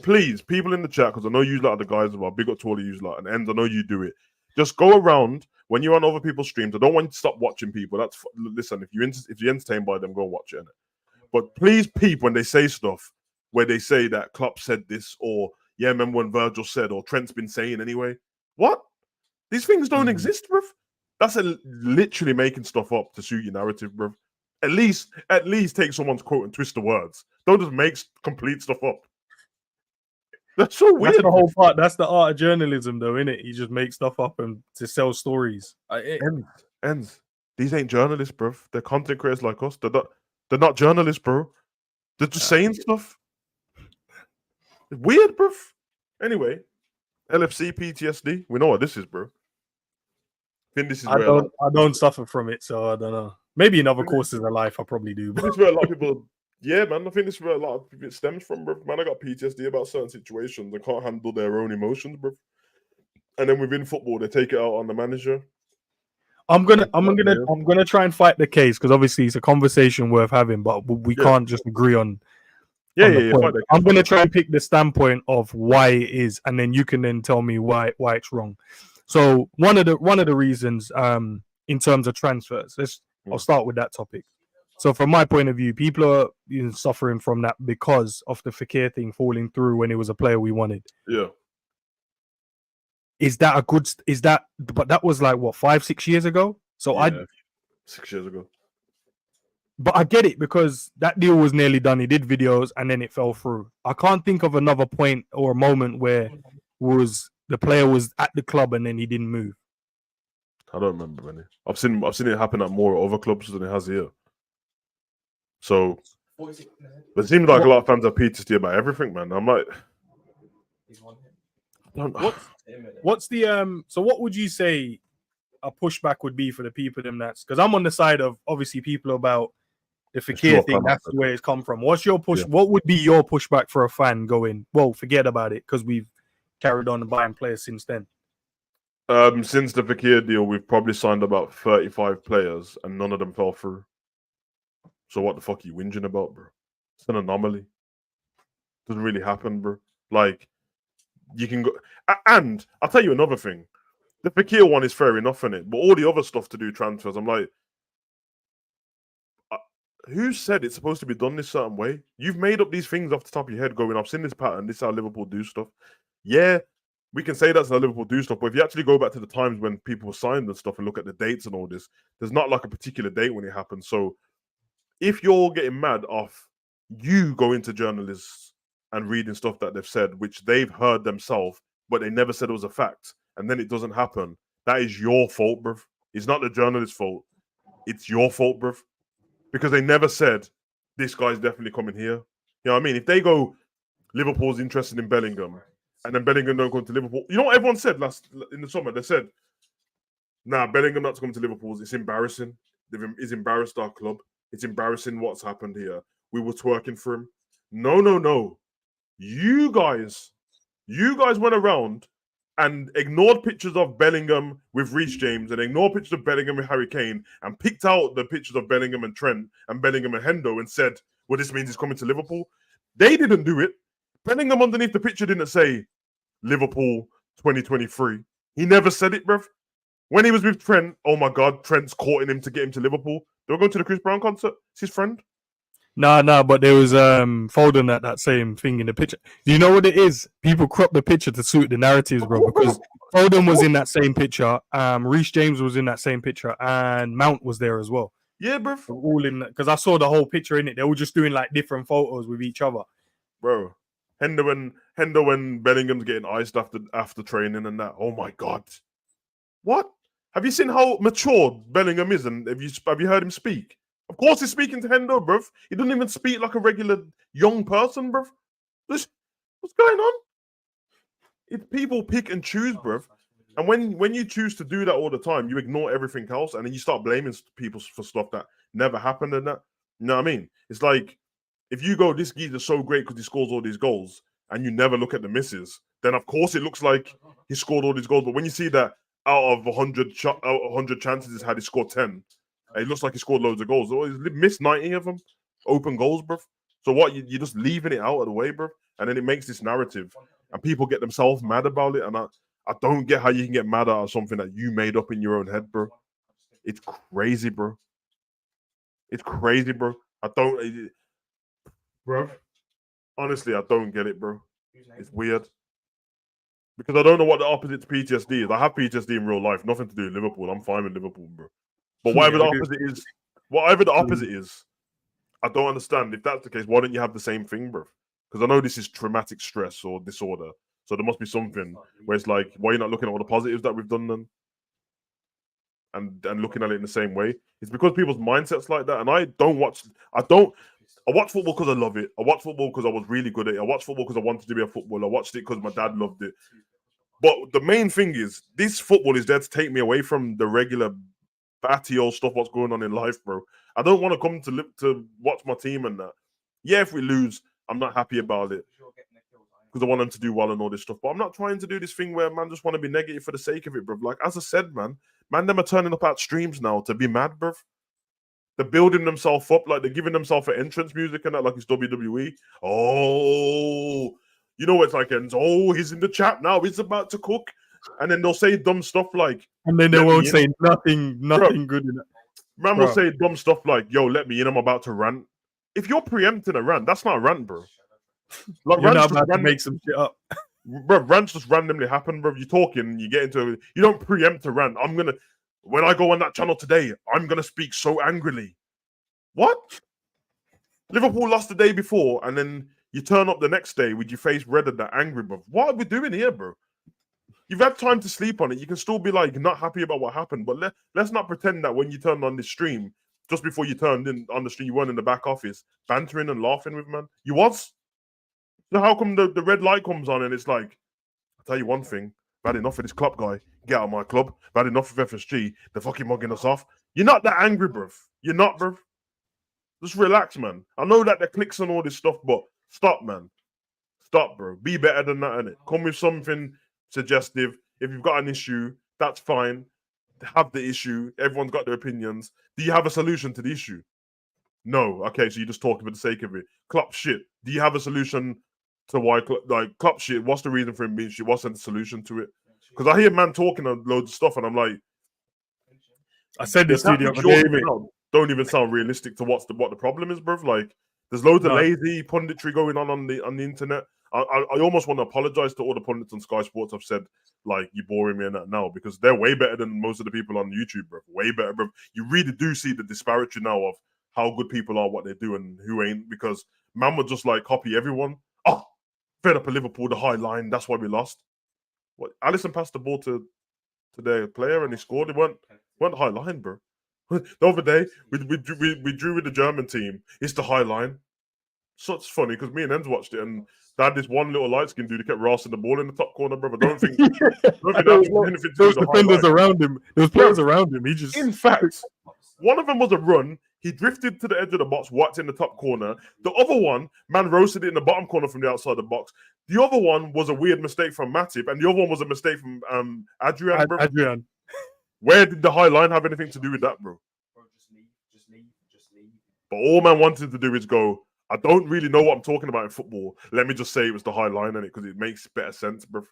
Please, people in the chat, because I know you lot are the guys as well. Big up to all of you lot, and Ends, I know you do it. Just go around when you're on other people's streams. I don't want you to stop watching people. Listen. If you're entertained by them, go and watch it. But please, peep when they say stuff where they say that Klopp said this, or remember when Virgil said, or Trent's been saying anyway. What? These things don't exist, bro. That's literally making stuff up to suit your narrative, bro. At least take someone's quote and twist the words. Don't just make complete stuff up. That's so weird. That's the whole part. That's the art of journalism, though, isn't it? You just make stuff up and to sell stories. Ends. These ain't journalists, bro. They're content creators like us. They're not journalists, bro. They're just saying stuff. Weird, bro. Anyway, LFC PTSD. We know what this is, bro. I think this is where I don't suffer from it, so I don't know. Maybe in other courses of life, I probably do. This is where a lot of people. Yeah, man. I think this is where a lot of it stems from, bro. Man, I got PTSD about certain situations and can't handle their own emotions, bro. And then within football, they take it out on the manager. I'm gonna try and fight the case because obviously it's a conversation worth having, but we can't just agree on. Point. I'm gonna try and pick the standpoint of why it is, and then you can then tell me why it's wrong. So one of the reasons, in terms of transfers, I'll start with that topic. So from my point of view, people are suffering from that because of the Fekir thing falling through when it was a player we wanted. Yeah. Is that a good? But that was like what 5-6 years ago. So 6 years ago. But I get it because that deal was nearly done. He did videos and then it fell through. I can't think of another point or a moment where the player was at the club and then he didn't move. I don't remember many. I've seen it happen at more other clubs than it has here. So, but it seems like a lot of fans have PTSD about everything, man. I'm like, what's the So what would you say a pushback would be for the people that's because I'm on the side of obviously people about the Fekir thing. That's where it's come from. What's your push? Yeah. What would be your pushback for a fan going? Well, forget about it because we've carried on buying players since then. Since the Fekir deal, we've probably signed about 35 players, and none of them fell through. So what the fuck are you whinging about, bro? It's an anomaly. Doesn't really happen, bro. Like you can go, and I'll tell you another thing. The Fekir one is fair enough in it, but all the other stuff to do transfers, I'm like, who said it's supposed to be done this certain way? You've made up these things off the top of your head going, I've seen this pattern, this is how Liverpool do stuff. Yeah, we can say that's how Liverpool do stuff, but if you actually go back to the times when people signed and stuff and look at the dates and all this, there's not like a particular date when it happened. So if you're getting mad off you going to journalists and reading stuff that they've said, which they've heard themselves, but they never said it was a fact, and then it doesn't happen, that is your fault, bruv. It's not the journalist's fault. It's your fault, bruv. Because they never said, this guy's definitely coming here. You know what I mean? If they go, Liverpool's interested in Bellingham, and then Bellingham don't go to Liverpool. You know what everyone said in the summer? They said, nah, Bellingham not to come to Liverpool. It's embarrassing. He's embarrassed our club. It's embarrassing what's happened here. We were twerking for him. No. You guys went around and ignored pictures of Bellingham with Reece James and ignored pictures of Bellingham with Harry Kane and picked out the pictures of Bellingham and Trent and Bellingham and Hendo and said, well, this means he's coming to Liverpool. They didn't do it. Bellingham underneath the picture didn't say Liverpool 2023. He never said it, bruv. When he was with Trent, oh my God, Trent's courting him to get him to Liverpool. They were going to the Chris Brown concert. It's his friend. No, but there was Foden at that same thing in the picture. Do you know what it is? People crop the picture to suit the narratives, bro. Because Foden was in that same picture, Reece James was in that same picture, and Mount was there as well. Yeah, bro. All in because I saw the whole picture in it. They were just doing like different photos with each other, bro. Hendo and Bellingham's getting iced after training and that. Oh my God, what? Have you seen how mature Bellingham is? And have you heard him speak? Of course he's speaking to Hendo, bruv. He doesn't even speak like a regular young person, bruv. What's going on? If people pick and choose, bruv. And when you choose to do that all the time, you ignore everything else and then you start blaming people for stuff that never happened and that. You know what I mean? It's like, if you go, this geezer's so great because he scores all these goals and you never look at the misses, then of course it looks like he scored all these goals. But when you see that out of 100 chances he's had, he scored 10, it looks like he scored loads of goals. He missed 90 of them. Open goals, bruv. So what? You're just leaving it out of the way, bruv. And then it makes this narrative. And people get themselves mad about it. And I don't get how you can get mad at something that you made up in your own head, bro. It's crazy, bro. It's crazy, bro. Bro. Honestly, I don't get it, bro. It's weird. Because I don't know what the opposite to PTSD is. I have PTSD in real life. Nothing to do with Liverpool. I'm fine with Liverpool, bro. But whatever the opposite is, I don't understand. If that's the case, why don't you have the same thing, bro? Because I know this is traumatic stress or disorder. So there must be something where it's like, why are you not looking at all the positives that we've done then? And looking at it in the same way. It's because people's mindsets like that. And I watch football because I love it. I watch football because I was really good at it. I watch football because I wanted to be a footballer. I watched it because my dad loved it. But the main thing is, this football is there to take me away from the regular batty old stuff what's going on in life, bro. I don't want to come to watch my team and that. Yeah, if we lose, I'm not happy about it because I want them to do well and all this stuff. But I'm not trying to do this thing where man just want to be negative for the sake of it, bro. Like, as I said, man, them are turning up at streams now to be mad, bro. They're building themselves up, like they're giving themselves an entrance music and that, like it's WWE. Oh, you know it's like, oh, he's in the chat now, he's about to cook. And then they'll say dumb stuff like, and then they won't say nothing good in it. Man will say dumb stuff like, yo, let me in, I'm about to rant. If you're preempting a rant, that's not a rant, bro. Like, you're not about to make some shit up. Bro, rants just randomly happen, bro. You're talking, you get into, you don't preempt a rant. When I go on that channel today, I'm going to speak so angrily. What? Liverpool lost the day before, and then you turn up the next day with your face red and that angry, bro. What are we doing here, bro? You've had time to sleep on it. You can still be like not happy about what happened, but let's not pretend that when you turned on this stream, just before you turned in on the stream, you weren't in the back office bantering and laughing with man. You was. So how come the red light comes on and it's like, I'll tell you one thing, bad enough for this Klopp guy. Get out of my club. Bad enough with FSG. They're fucking mugging us off. You're not that angry, bruv. You're not, bruv. Just relax, man. I know that there clicks and all this stuff, but stop, man. Stop, bro. Be better than that, innit? Come with something suggestive. If you've got an issue, that's fine. Have the issue. Everyone's got their opinions. Do you have a solution to the issue? No. Okay, so you're just talking for the sake of it. Klopp shit. Do you have a solution to why, Klopp shit? What's the reason for him being shit? What's the solution to it? Because I hear man talking on loads of stuff, and I'm like, I said this to you don't even sound realistic to what the problem is, bruv. Like, there's loads of lazy punditry going on the internet. I almost want to apologize to all the pundits on Sky Sports. I've said, like, you're boring me and that now, because they're way better than most of the people on YouTube, bruv. Way better, bruv. You really do see the disparity now of how good people are, what they do, and who ain't, because man would just like copy everyone. Oh, fed up of Liverpool, the high line, that's why we lost. What? Alisson passed the ball to their player and he scored. It weren't high line, bro. The other day, we drew with the German team. It's the high line. So it's funny because me and Enz watched it, and they had this one little light skin dude who kept rassing the ball in the top corner, brother. I don't think that was anything to do with the defenders around him. There was players around him. He just, in fact, one of them was a run. He drifted to the edge of the box, watched in the top corner. The other one, man roasted it in the bottom corner from the outside the box. The other one was a weird mistake from Matip, and the other one was a mistake from Adrian, bro. Adrian. Where did the high line have anything to do with that, bro? Just leave. But all man wanted to do is go, I don't really know what I'm talking about in football. Let me just say it was the high line in it because it makes better sense, bro.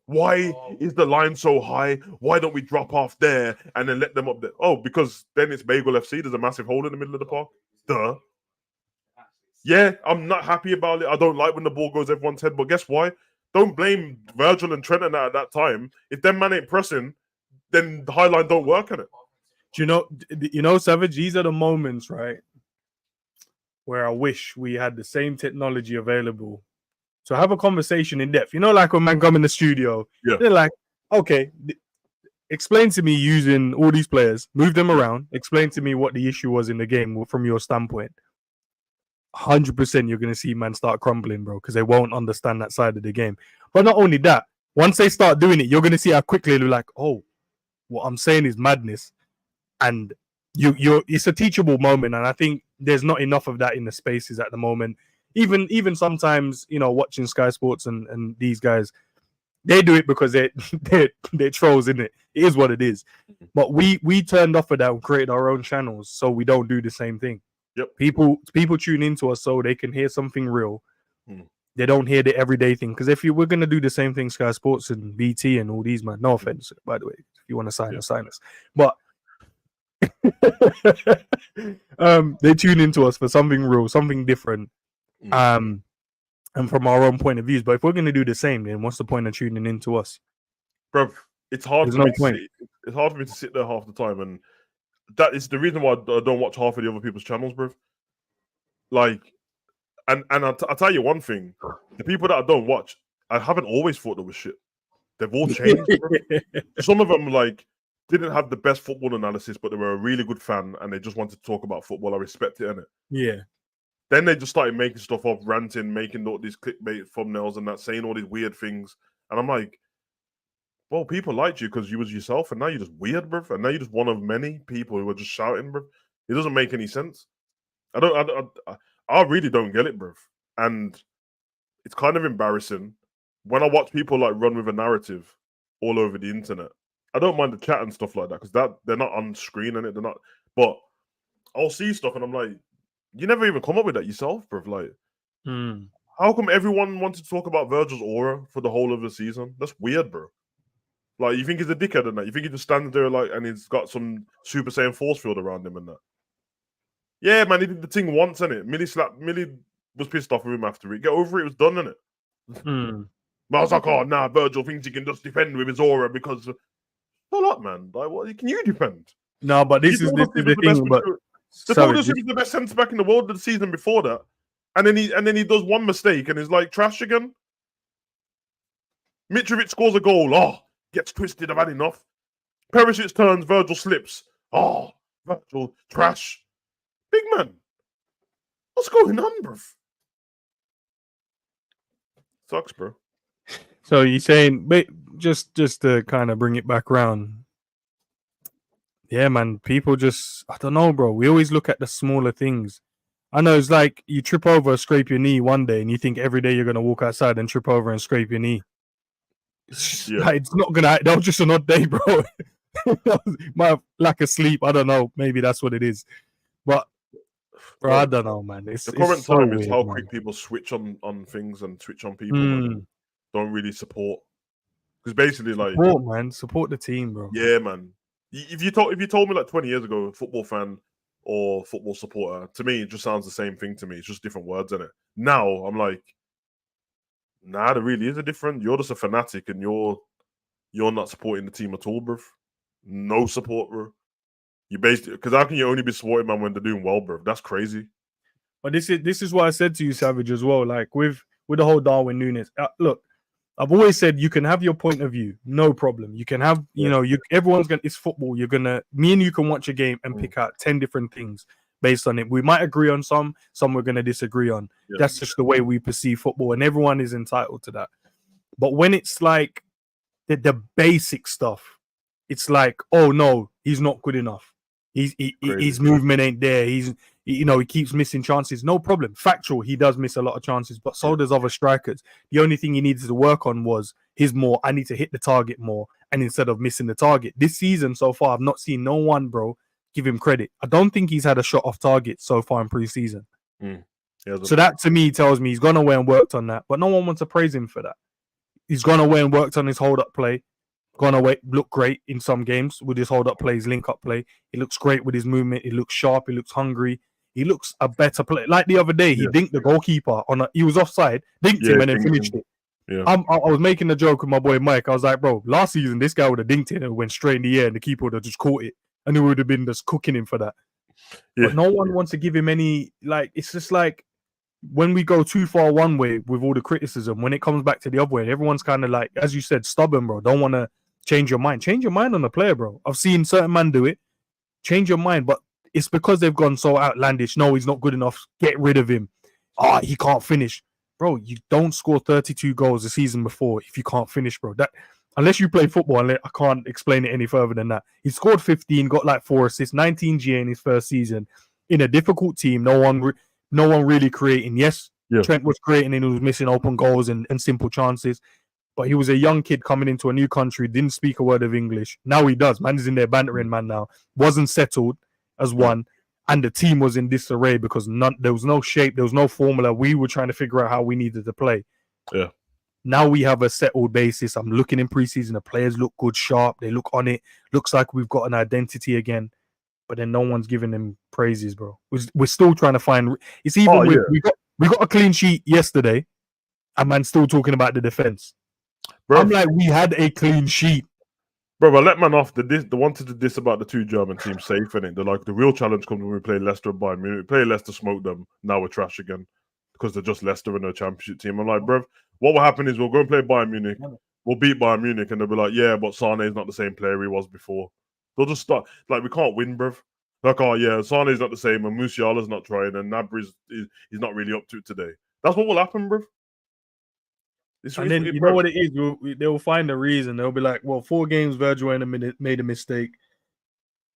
Why is the line so high? Why don't we drop off there and then let them up there? Oh, because then it's Bagel FC. There's a massive hole in the middle of the park. Duh. Yeah, I'm not happy about it. I don't like when the ball goes everyone's head. But guess why? Don't blame Virgil and Trent at that time. If them man ain't pressing, then the high line don't work on it. Do you know, Savage? These are the moments, right, where I wish we had the same technology available. So have a conversation in depth. You know, like when man come in the studio, they're like, okay, explain to me using all these players, move them around, explain to me what the issue was in the game from your standpoint. 100% you're going to see man start crumbling, bro, because they won't understand that side of the game. But not only that, once they start doing it, you're going to see how quickly they're like, oh, what I'm saying is madness. And it's a teachable moment. And I think there's not enough of that in the spaces at the moment. Even sometimes, you know, watching Sky Sports and these guys, they do it because they're trolls, isn't it? It is what it is. But we turned off of that and created our own channels so we don't do the same thing. Yep. People tune into us so they can hear something real. They don't hear the everyday thing. Because if we're gonna do the same thing, Sky Sports and BT and all these, man. No offense, by the way. If you want to sign us. But they tune into us for something real, something different. And from our own point of views. But if we're going to do the same, then what's the point of tuning into us? Bro, it's hard for me to sit there half the time. And that is the reason why I don't watch half of the other people's channels, bro. Like, and I'll tell you one thing. The people that I don't watch, I haven't always thought there was shit. They've all changed, bro. Some of them, like, didn't have the best football analysis, but they were a really good fan and they just wanted to talk about football. I respect it, innit? Yeah. Then they just started making stuff up, ranting, making all these clickbait thumbnails and that, saying all these weird things. And I'm like, well, people liked you because you was yourself, and now you're just weird, bruv. And now you're just one of many people who are just shouting, bruv. It doesn't make any sense. I really don't get it, bruv. And it's kind of embarrassing when I watch people like run with a narrative all over the internet. I don't mind the chat and stuff like that because they're not on screen and they're not. But I'll see stuff and I'm like, you never even come up with that yourself, bruv. Like, how come everyone wanted to talk about Virgil's aura for the whole of the season? That's weird, bro. Like, you think he's a dickhead and that? You think he just stands there like, and he's got some Super Saiyan force field around him and that? Yeah, man, he did the thing once, innit? Millie was pissed off with him after it. Get over it, it was done, innit? But I was like, oh, nah, Virgil thinks he can just defend with his aura because... Shut up, man. Like, what can you defend? No, but this is the thing. But they told us he was the best centre back in the world the season before that, and then he does one mistake and is like trash again. Mitrovic scores a goal. Oh, gets twisted. I've had enough. Perisic turns. Virgil slips. Oh, Virgil trash. Big man, what's going on, bro? Sucks, bro. So you're saying, just to kind of bring it back around. Yeah, man, people just, I don't know, bro. We always look at the smaller things. I know it's like you trip over, scrape your knee one day, and you think every day you're going to walk outside and trip over and scrape your knee. Like, it's not going to, that was just an odd day, bro. Might have lack of sleep. I don't know. Maybe that's what it is. But, bro, I don't know, man. The current time is how quick man. people switch on things and switch on people and don't really support. Because basically, like, support the team, bro. Yeah, man. If you told me like 20 years ago, football fan or football supporter, to me it just sounds the same thing to me. It's just different words in it. Now I'm like, nah, there really is a difference. You're just a fanatic, and you're not supporting the team at all, bro. No support, bro. You basically, because how can you only be supporting man when they're doing well, bro? That's crazy. But this is what I said to you, Savage, as well. Like with the whole Darwin Núñez. Look, I've always said you can have your point of view, no problem. You can have, everyone's gonna. It's football. Me and you can watch a game and pick out 10 different things based on it. We might agree on some we're gonna disagree on. Yeah. That's just the way we perceive football, and everyone is entitled to that. But when it's like the basic stuff, it's like, oh no, he's not good enough. His movement ain't there. He keeps missing chances. No problem. Factual, he does miss a lot of chances, but so does other strikers. The only thing he needed to work on was I need to hit the target more, and instead of missing the target. This season so far, I've not seen no one, bro, give him credit. I don't think he's had a shot off target so far in pre-season. So that to me tells me he's gone away and worked on that, but no one wants to praise him for that. He's gone away and worked on his hold-up play. Gone away, looked great in some games with his hold-up plays, link-up play. He looks great with his movement. He looks sharp. He looks hungry. He looks a better player. Like the other day, he dinked the goalkeeper he was offside, dinked him and then finished it. Yeah. I was making a joke with my boy Mike. I was like, bro, last season, this guy would have dinked it and went straight in the air and the keeper would have just caught it. And he would have been just cooking him for that. Yeah. But no one wants to give him any, like, it's just like when we go too far one way with all the criticism, when it comes back to the other way, everyone's kind of like, as you said, stubborn, bro. Don't want to change your mind. Change your mind on the player, bro. I've seen certain men do it. Change your mind, but it's because they've gone so outlandish. No, he's not good enough. Get rid of him. He can't finish. Bro, you don't score 32 goals the season before if you can't finish, bro. That unless you play football, I can't explain it any further than that. He scored 15, got like 4 assists, 19 GA in his first season in a difficult team. No one really creating. Yes, Trent was creating and he was missing open goals and simple chances. But he was a young kid coming into a new country, didn't speak a word of English. Now he does. Man is in there bantering, man, now. Wasn't settled as one. And the team was in disarray because there was no shape. There was no formula. We were trying to figure out how we needed to play. Yeah. Now we have a settled basis. I'm looking in preseason. The players look good, sharp. They look on it. Looks like we've got an identity again. But then no one's giving them praises, bro. We're still trying to find... It's even we got a clean sheet yesterday. And man still talking about the defense. Bro, I'm like, we had a clean sheet. Bro, I let man off the wanted to diss about the two German teams safe, innit? They're like, the real challenge comes when we play Leicester and Bayern Munich. We play Leicester, smoke them. Now we're trash again because they're just Leicester and no championship team. I'm like, bro, what will happen is we'll go and play Bayern Munich. We'll beat Bayern Munich and they'll be like, yeah, but Sane's not the same player he was before. They'll just start. Like, we can't win, bro. Like, oh yeah, Sane's not the same, and Musiala's not trying, and Gnabry's he's not really up to it today. That's what will happen, bro. And then you know what it is? They'll find a reason. They'll be like, well, 4 games Virgil made a mistake.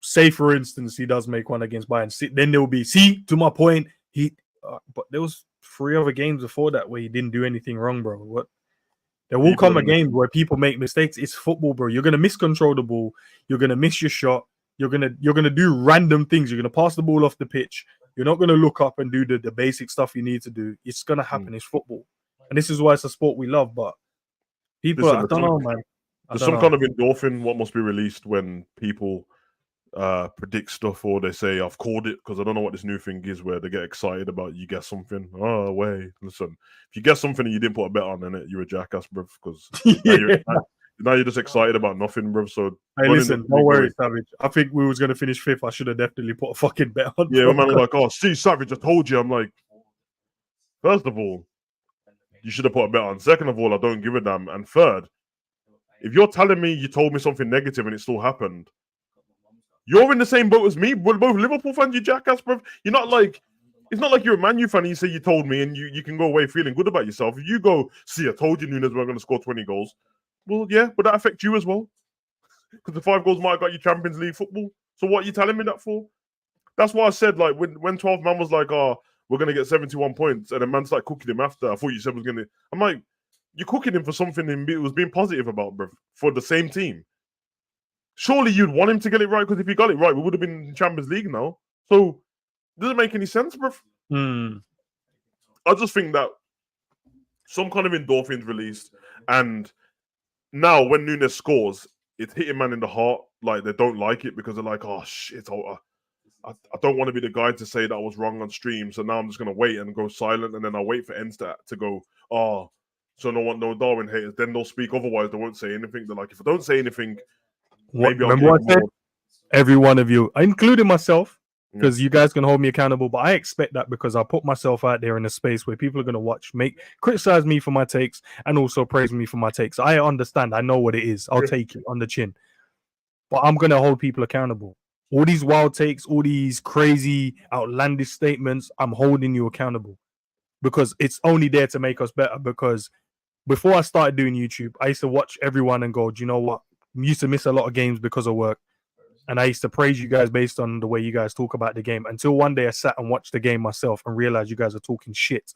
Say, for instance, he does make one against Bayern. Then there will be, to my point, but there was 3 other games before that where he didn't do anything wrong, bro. What? There will come a game where people make mistakes. It's football, bro. You're gonna miscontrol the ball. You're gonna miss your shot. You're gonna do random things. You're gonna pass the ball off the pitch. You're not gonna look up and do the basic stuff you need to do. It's gonna happen. It's football, and this is why it's a sport we love. But people, I don't know, man. There's some kind of endorphin what must be released when people predict stuff, or they say I've called it, because I don't know what this new thing is where they get excited about you guess something. Oh wait, listen, if you guess something and you didn't put a bet on in it, you're a jackass, bruv, because now you're just excited about nothing, bruv. So hey, listen, don't worry, Savage. I think we was gonna finish 5th. I should have definitely put a fucking bet on. Yeah, man, like, oh, see, Savage, I told you. I'm like, first of all, you should have put a bet on. Second of all, I don't give a damn. And third, if you're telling me you told me something negative and it still happened, you're in the same boat as me. We're both Liverpool fans, you jackass, bro. You're not like, it's not like you're a Man U fan and you say you told me and you can go away feeling good about yourself. If you go, see, I told you Nunes weren't going to score 20 goals. Well, yeah, but that affects you as well. Because the 5 goals might have got you Champions League football. So what are you telling me that for? That's why I said, like, when 12 man was like, oh, we're going to get 71 points, and then man started cooking him after, I thought you said was going to. I'm like, you're cooking him for something he was being positive about, bro, for the same team. Surely you'd want him to get it right, because if he got it right, we would have been in Champions League now. So it doesn't make any sense, bro. I just think that some kind of endorphins released, and now when Nunes scores, it's hitting man in the heart. Like, they don't like it because they're like, oh shit, I don't want to be the guy to say that I was wrong on stream. So now I'm just gonna wait and go silent, and then I'll wait for Enstat to go, oh, so no Darwin haters. Then they'll speak. Otherwise, they won't say anything. They're like, if I don't say anything, maybe I'll get more. Every one of you, including myself, because you guys can hold me accountable. But I expect that because I put myself out there in a space where people are going to watch, criticize me for my takes, and also praise me for my takes. I understand. I know what it is. I'll take it on the chin. But I'm going to hold people accountable. All these wild takes, all these crazy, outlandish statements, I'm holding you accountable because it's only there to make us better. Because before I started doing YouTube, I used to watch everyone and go, do you know what? I used to miss a lot of games because of work. And I used to praise you guys based on the way you guys talk about the game, until one day I sat and watched the game myself and realized you guys are talking shit.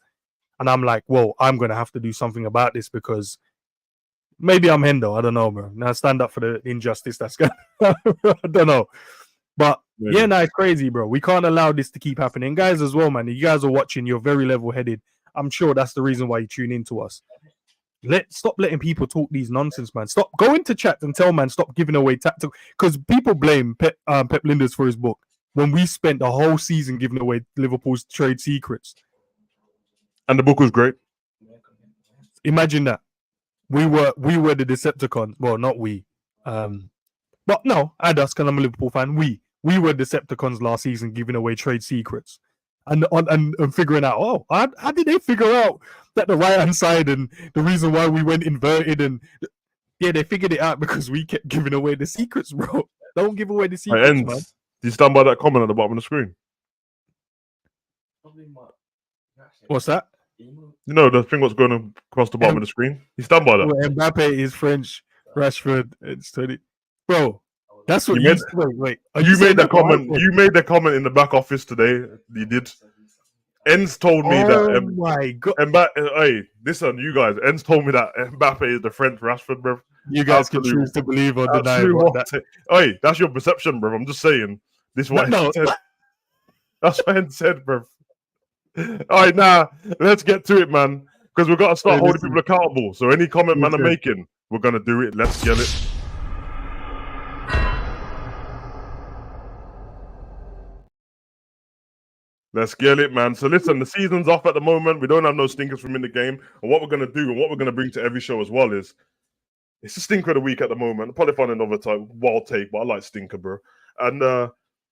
And I'm like, whoa, I'm going to have to do something about this, because maybe I'm Hendo. I don't know, bro. Now stand up for the injustice that's going on. I don't know. But yeah, it's crazy, bro. We can't allow this to keep happening. Guys as well, man. You guys are watching. You're very level-headed. I'm sure that's the reason why you tune into us. Stop letting people talk these nonsense, man. Stop. Go into chat and tell man stop giving away tactical. Because people blame Pep Lijnders for his book when we spent the whole season giving away Liverpool's trade secrets. And the book was great. Imagine that. We were the Decepticons. Well, not we. But no, I just, because I'm a Liverpool fan. We were Decepticons last season giving away trade secrets. And figuring out, oh, how did they figure out that the right-hand side and the reason why we went inverted? And yeah, they figured it out because we kept giving away the secrets, bro. Don't give away the secrets, man. Do you stand by that comment at the bottom of the screen? What's that? You know, the thing what's going across the bottom of the screen? You stand by that? Mbappe is French, Rashford, it's 20. Bro, that's what you wait. You made the comment. You made the comment in the back office today. You did. Enz told me that. Oh my god! Hey, listen, you guys. Enz told me that Mbappe is the French Rashford, bro. You guys can choose to believe or deny. Hey, that's your perception, bro. I'm just saying. This is what Enz said. That's what Enz said, bro. All right, now let's get to it, man. Because we've got to start holding people accountable. So any comment man are making, we're gonna do it. Let's get it. Let's get it, man. So listen, the season's off at the moment. We don't have no stinkers from in the game. And what we're going to do and what we're going to bring to every show as well is, it's a stinker of the week at the moment. I'll probably find another type, wild take, but I like stinker, bro. And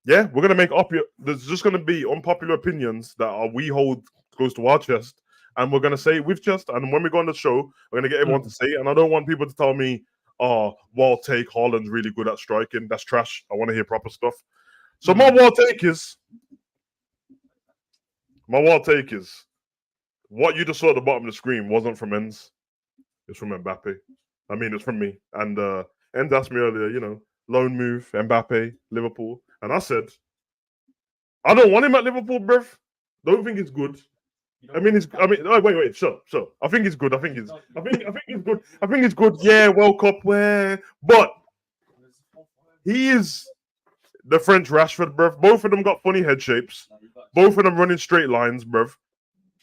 yeah, we're going to make up. There's just going to be unpopular opinions that we hold close to our chest. And we're going to say it with chest. And when we go on the show, we're going to get everyone to say it. And I don't want people to tell me, oh, wild take, Haaland's really good at striking. That's trash. I want to hear proper stuff. So my wild take is what you just saw at the bottom of the screen wasn't from Enz. It's from Mbappe. I mean, it's from me. And Enz asked me earlier, loan move, Mbappe, Liverpool. And I said, I don't want him at Liverpool, bruv. Don't think it's good. Wait, shut up. I think it's good. I think it's good. I think it's good. Yeah, World Cup, but he is the French Rashford, bruv. Both of them got funny head shapes. Both of them running straight lines, bruv.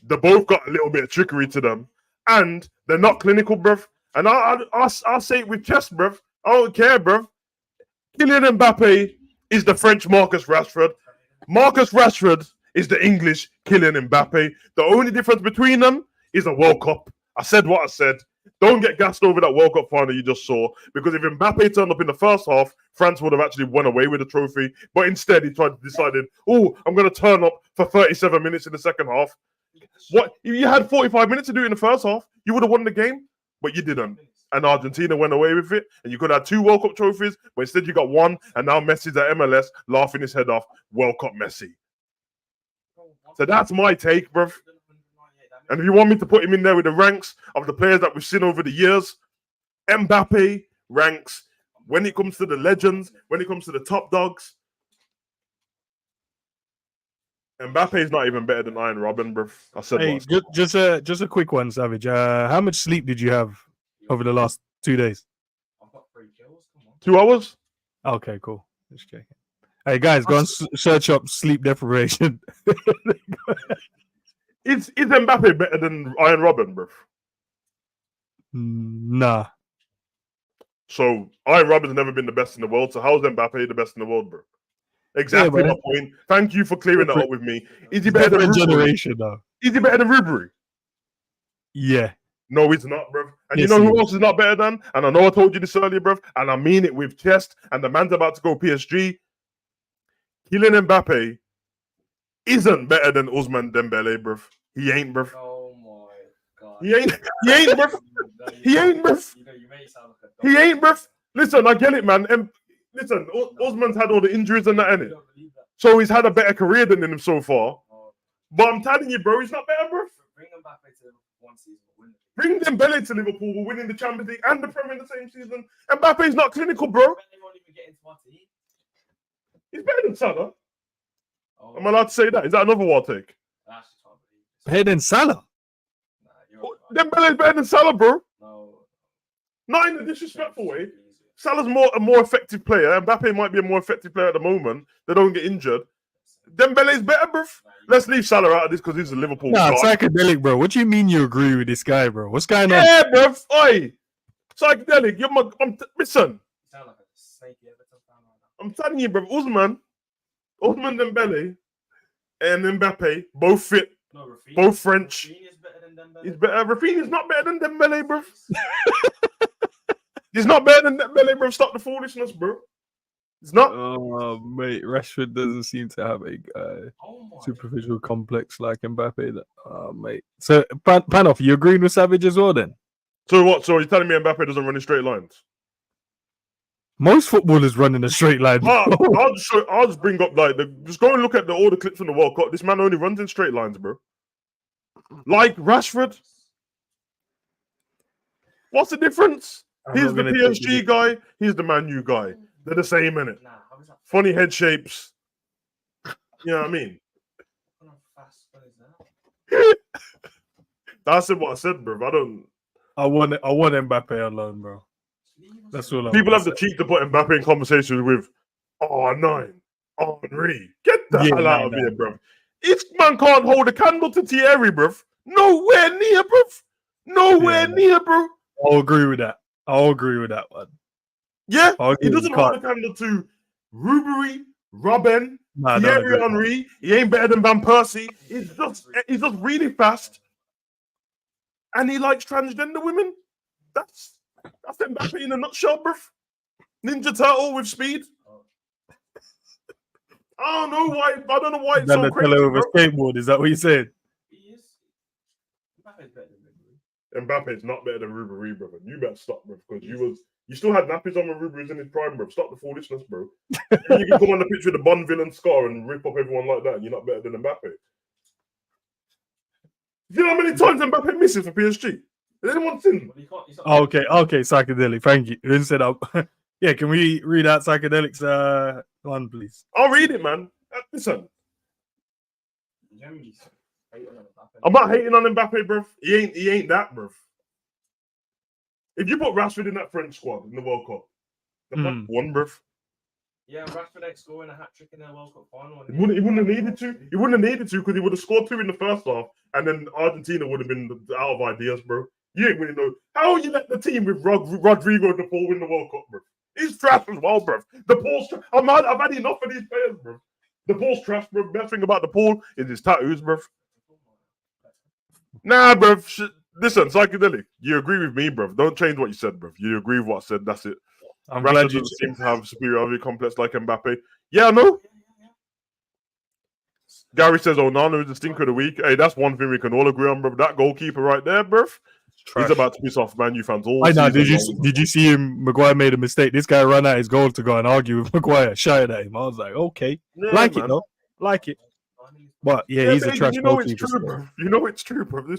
They both got a little bit of trickery to them. And they're not clinical, bruv. And I'll say it with chest, bruv. I don't care, bruv. Kylian Mbappe is the French Marcus Rashford. Marcus Rashford is the English Kylian Mbappe. The only difference between them is a World Cup. I said what I said. Don't get gassed over that World Cup final you just saw, because if Mbappe turned up in the first half, France would have actually won away with the trophy. But instead, he decided, I'm going to turn up for 37 minutes in the second half. What? You had 45 minutes to do it in the first half. You would have won the game, but you didn't. And Argentina went away with it, and you could have 2 World Cup trophies, but instead you got 1, and now Messi's at MLS laughing his head off. World Cup Messi. So that's my take, bruv. And if you want me to put him in there with the ranks of the players that we've seen over the years, Mbappe ranks when it comes to the legends, when it comes to the top dogs. Mbappe is not even better than Iron Robin, bruv. I said just a quick one, Savage. How much sleep did you have over the last 2 days? I've got 3 kills. Come on. 2 hours? Okay, cool. Just checking. Hey guys, go and search up sleep deprivation. Is Mbappe better than Iron Robin, bruv? Nah. So Iron Robin's never been the best in the world. So how's Mbappe the best in the world, bro? Exactly my point. Thank you for clearing that up with me. Is he better than generation though? Is he better than Ribery? Yeah. No, he's not, bruv. And Yes, you know who else is not better than? And I know I told you this earlier, bruv. And I mean it with chest. And the man's about to go PSG. Kylian Mbappe isn't better than Ousmane Dembele, bruv. He ain't, bruv. Oh my god. He ain't, bruv. He ain't, bruv. He ain't, bruv. Listen, I get it, man. Listen, Ousmane's had all the injuries and that, innit? So he's had a better career than him so far. But I'm telling you, bro, he's not better, bruv. Bring him back to 1 season. Bring Dembele to Liverpool. We're winning the Champions League and the Premier in the same season. Mbappe's not clinical, bro. He's better than Salah. Am I allowed to say that? Is that another wild take? Better than Salah? Dembele's better than Salah, bro. No. Not in a disrespectful way. Salah's a more effective player. Mbappe might be a more effective player at the moment. They don't get injured. Dembele's better, bro. Let's leave Salah out of this because he's a Liverpool guy. Psychedelic, bro. What do you mean you agree with this guy, bro? What's going on? Yeah, bro. Oi. Psychedelic. Listen. I'm telling you, bro. Ousmane Dembele and Mbappe, both fit. No, both French. Rafinha's better than Dembele. He's better. Rafinha's not better than Dembele, bro. He's not better than Dembele, bro. Stop the foolishness, bro. It's not. Oh, mate. Rashford doesn't seem to have a superficial complex like Mbappe. Oh, mate. So, Panoff, you agreeing with Savage as well then? So what? So you're telling me Mbappe doesn't run in straight lines? Most footballers run in a straight line. I'll just bring up just go and look at all the clips from the World Cup. This man only runs in straight lines, bro. Like Rashford. What's the difference? He's the PSG guy. He's the Man U guy. They're the same, innit? Funny head shapes. You know what I mean? That's what I said, bro. I want Mbappe alone, bro. That's all. People have the cheek to put Mbappe in conversations with R9, Henry. Get the hell out of here, bro. This man can't hold a candle to Thierry, bro. Nowhere near, bro. Nowhere near, bro. I'll agree with that. I'll agree with that one. Yeah, he doesn't hold a candle to Ribery, Robin, Thierry Henry. He ain't better than Van Persie. He's just really fast, and he likes transgender women. That's Mbappe in a nutshell, bruv. Ninja Turtle with speed. I don't know why. I don't know why it's so crazy. Over skateboard. Is that what you said? He is. Mbappe's better than Ribery. Mbappe's not better than Ribéry, brother. You better stop, bro, because you still had nappies on when Ribéry was in his prime, bro. Stop the foolishness, bro. You can come on the pitch with the Bond villain scar and rip up everyone like that, and you're not better than Mbappe. You know how many times Mbappe misses for PSG? Has anyone seen? Oh, okay, psychedelic. Thank you. Instead of yeah, can we read out psychedelics one, please? I'll read it, man. Listen, I'm not hating on Mbappe, bro. He ain't that, bro. If you put Rashford in that French squad in the World Cup, the one, bro. Yeah, Rashford scoring a hat trick in their World Cup final. He wouldn't have needed to. He wouldn't have needed to because he would have scored 2 in the first half, and then Argentina would have been out of ideas, bro. You ain't really know how you let the team with Rodrigo De Paul win the World Cup, bro. He's trash as well, bro. The Paul's I've had enough of these players, bro. The Paul's trash, bro. Best thing about the Paul is his tattoos, bro. Nah, bro. Listen, psychedelic. You agree with me, bro. Don't change what you said, bro. You agree with what I said. That's it. I'm Rashford glad you doesn't seem to have superiority complex like Mbappe. Yeah, I know. Gary says Onana is the stinker of the week. Hey, that's one thing we can all agree on, bro. That goalkeeper right there, bro. He's about to piss off Man U fans all season. Did you see him? Maguire made a mistake. This guy ran out his goal to go and argue with Maguire, shouted at him. I was like, okay, yeah, like man. it though, like it. But yeah, he's a trash goalkeeper. It's true, bro. You know it's true, bro.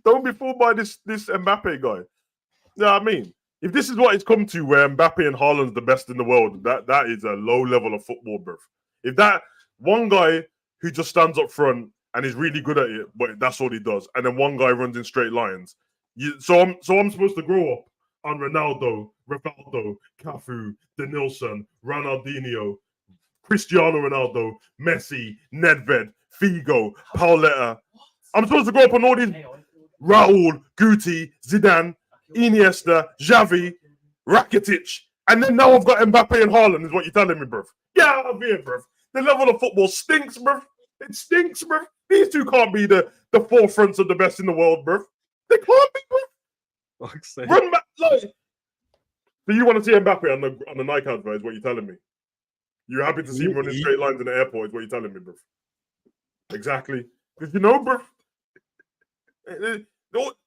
Don't be fooled by this Mbappe guy. You know what I mean? If this is what it's come to, where Mbappe and Haaland's the best in the world, that is a low level of football, bro. If that one guy who just stands up front and is really good at it, but that's all he does, and then one guy runs in straight lines, so I'm supposed to grow up on Ronaldo, Rivaldo, Cafu, Denilson, Ronaldinho, Cristiano Ronaldo, Messi, Nedved, Figo, Pauletta. I'm supposed to grow up on all these Raul, Guti, Zidane, Iniesta, Xavi, Rakitic, and then now I've got Mbappe and Haaland, is what you're telling me, bruv. Get out of here, bruv. The level of football stinks, bruv. It stinks, bruv. These two can't be the forefronts of the best in the world, bruv. They can't be, bruv. Run back, like. So you want to see Mbappe on the Nike advert, is what you're telling me? You're happy to see him running straight lines in the airport, is what you're telling me, bruv. Exactly. Because you know, bruv. Look,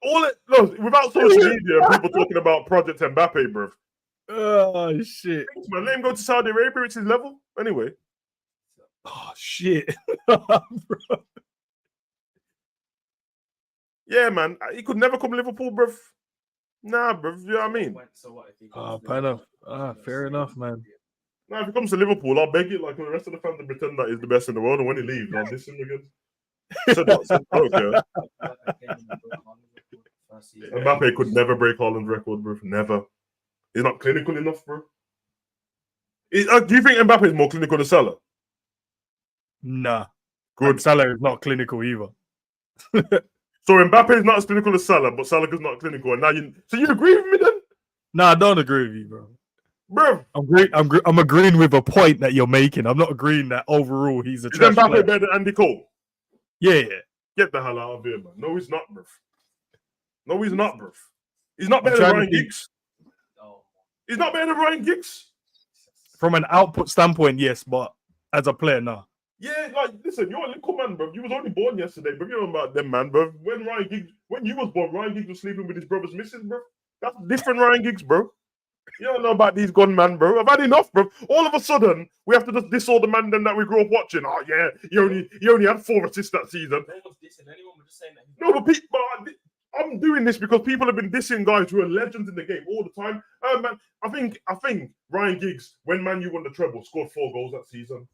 without social media, people talking about Project Mbappe, bro. Oh shit! Thanks, man. Let him go to Saudi Arabia. It's his level, anyway. Oh shit! Yeah, man. He could never come to Liverpool, bro. Nah, bro. You know what I mean? Fair enough, man. Nah, if he comes to Liverpool, I'll beg it like the rest of the fans to pretend that he's the best in the world, and when he leaves, I'll diss him again. I don't care. Mbappe could never break Haaland's record, bro. Never. He's not clinical enough, bro. Do you think Mbappe is more clinical than Salah? Nah. Good. And Salah is not clinical either. So Mbappe is not as clinical as Salah, but Salah is not clinical. And now so you agree with me then? Nah, I don't agree with you, bro. Bro, I'm agreeing with a point that you're making. I'm not agreeing that overall he's a is trash Mbappe player. better than Andy Cole? Yeah. Get the hell out of here, man. No, he's not, bro. No, he's not, bro. He's not better than Ryan Giggs. He's not better than Ryan Giggs. From an output standpoint, yes, but as a player, no. Yeah, like, listen, you're a little man, bro. You was only born yesterday, but you know about them, man, bro. When you was born, Ryan Giggs was sleeping with his brother's missus, bro. That's different Ryan Giggs, bro. You don't know about these gunmen, bro. I've had enough, bro. All of a sudden, we have to just diss all the man then that we grew up watching. Oh, yeah, he only had 4 assists that season. No one's dissing anyone. We're just saying that. No, but I'm doing this because people have been dissing guys who are legends in the game all the time. Man, I think Ryan Giggs, when Man U won the treble, scored 4 goals that season.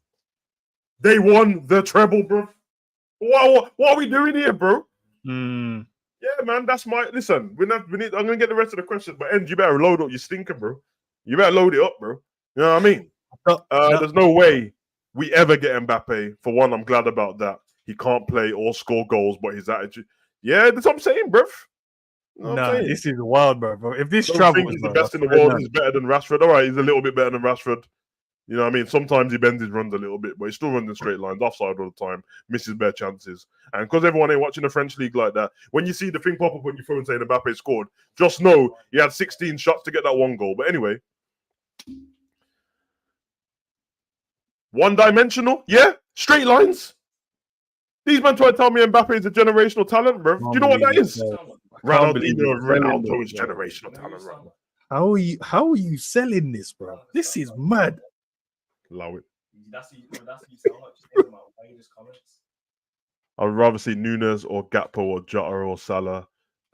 They won the treble, bro. What are we doing here, bro? Yeah, man, that's my... Listen, I'm going to get the rest of the questions, but End, you better load up your stinker, bro. You better load it up, bro. You know what I mean? There's no way we ever get Mbappe. For one, I'm glad about that. He can't play or score goals, but his attitude... Yeah, that's what I'm saying, bro. This is wild, bro. If this travel is the best in the world, he's better than Rashford. All right, he's a little bit better than Rashford. You know what I mean? Sometimes he bends his runs a little bit, but he still runs in straight lines, offside all the time, misses bare chances. And because everyone ain't watching the French league like that, when you see the thing pop up on your phone saying Mbappe scored, just know he had 16 shots to get that 1 goal. But anyway, one-dimensional, yeah, straight lines. These men try to tell me Mbappe is a generational talent, bro. Do you know what that is? can't believe Ronaldinho, you're selling Ronaldo this, is bro. generational talent, right? How are you selling this, bro? This is mad. Allow it. That's you sound like just thinking about latest comments. I'd rather see Nunes or Gakpo or Jota or Salah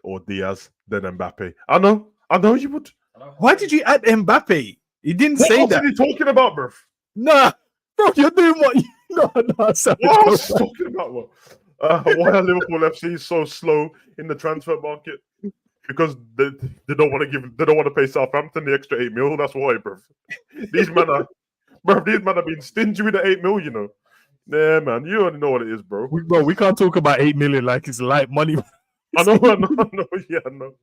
or Diaz than Mbappe. I know you would. Why did you add Mbappe? You didn't What say else that. are you talking about, bro? Nah, bro, you're doing what? No, Savage, What go else are back. you talking about? What? Why are Liverpool FC so slow in the transfer market? Because they don't want to pay Southampton the extra 8 mil. That's why, bro. These men are being stingy with the 8 mil. You know, yeah, man. You already know what it is, bro. We can't talk about 8 million like it's light money. I know. Yeah, I know.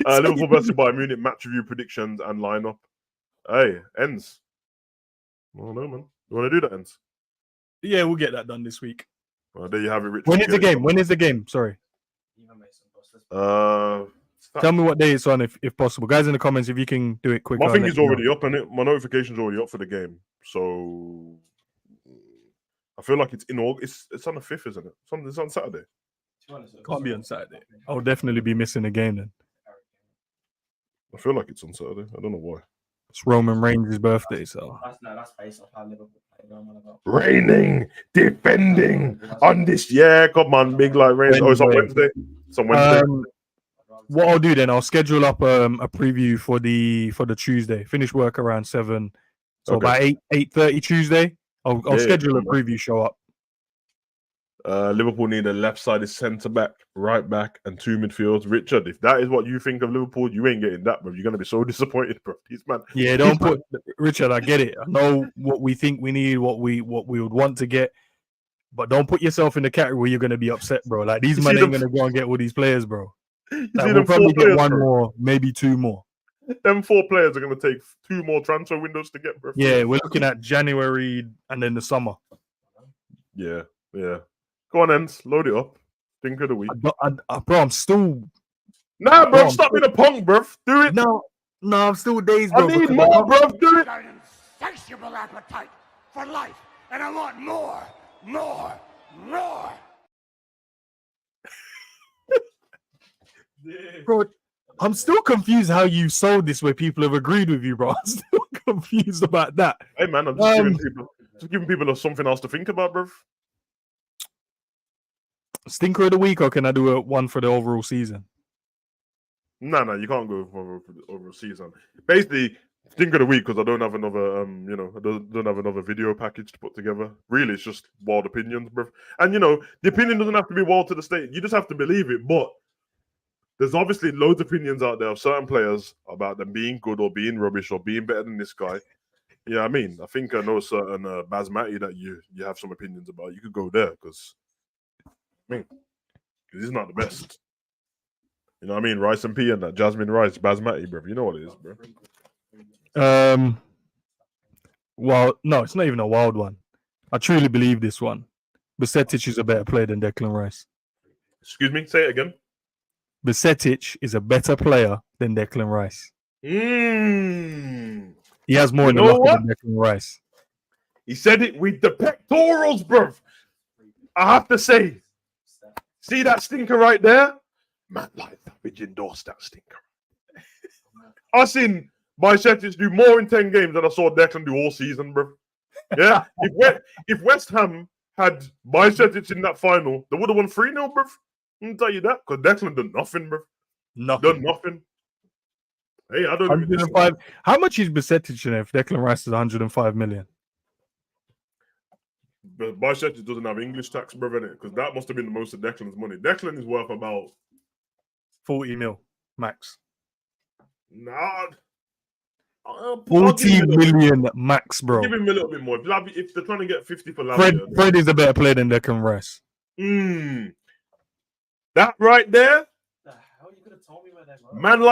Liverpool versus Bayern Munich match review predictions and lineup. Hey, ends. I don't know, man. You want to do that, ends? Yeah, we'll get that done this week. Well, there you have it, Richard. When is the game? When is the game? Sorry. Tell me what day it's on, if possible. Guys in the comments, if you can do it quickly. My thing is already up, and my notification's already up for the game. So I feel like it's in August. It's on the 5th, isn't it? It's on Saturday. Can't be on Saturday. I'll definitely be missing the game then. I feel like it's on Saturday. I don't know why. It's Roman Reigns' birthday, so That's based off how Liverpool play. Reigning, defending on this. Yeah, come on, big like Reigns. Oh, it's on Wednesday. It's on Wednesday. What I'll do then, I'll schedule up a preview for the Tuesday. Finish work around 7, so Okay. about 8:30 Tuesday. I'll schedule a preview show up. Liverpool need a left-sided centre back, right back, and 2 midfields. Richard, if that is what you think of Liverpool, you ain't getting that, bro. You're gonna be so disappointed, bro. These man. Yeah, don't put Richard. I get it. I know what we think we need, what we would want to get, but don't put yourself in the category where you're gonna be upset, bro. Like these men ain't gonna go and get all these players, bro. Like, we'll probably get one more, maybe 2 more. Them 4 players are gonna take 2 more transfer windows to get, bro. Yeah, we're looking at January and then the summer. Yeah. Go on, ends. Load it up. Think of the week. Bro, I'm still. Nah, bro, stop being a punk, bro. Do it. No, I'm still dazed, bro. I need more, bro. Do it. An insatiable appetite for life, and I want more. Bro, I'm still confused how you sold this where people have agreed with you, bro. I'm still confused about that. Hey, man, I'm just giving people something else to think about, bro. Stinker of the week, or can I do one for the overall season? No, you can't go for the overall season. Basically, stinker of the week because I don't have another, I don't have another video package to put together. Really, it's just wild opinions, bro. And the opinion doesn't have to be wild to the state. You just have to believe it. But there's obviously loads of opinions out there of certain players about them being good or being rubbish or being better than this guy. Yeah, I mean, I think I know a certain Basmati that you have some opinions about. You could go there because he's not the best. You know what I mean? Rice and pea and that Jasmine Rice, Basmati, bro. You know what it is, bro. Well, no, it's not even a wild one. I truly believe this one. Besetic is a better player than Declan Rice. Excuse me, say it again. Besetic is a better player than Declan Rice. Mm. He has more in the locker than Declan Rice. He said it with the pectorals, bro. I have to say, see that stinker right there? Man, like Savage endorsed that stinker. I seen Besetic do more in 10 games than I saw Declan do all season, bro. Yeah, if West Ham had Besetic in that final, they would have won 3-0, bro. I'll tell you that, because Declan done nothing, bro. Done nothing. Hey, I don't 105. How much is Besetic in if Declan Rice is 105 million? But Besetic doesn't have English tax, bro, innit? Because that must have been the most of Declan's money. Declan is worth about 40 mil max. Nah. 40 million max, bro. Give him a little bit more. If they're trying to get 50 for Lavia. Fred is a better player than Declan Rice. That right there. The hell, you could have told me where they were. Man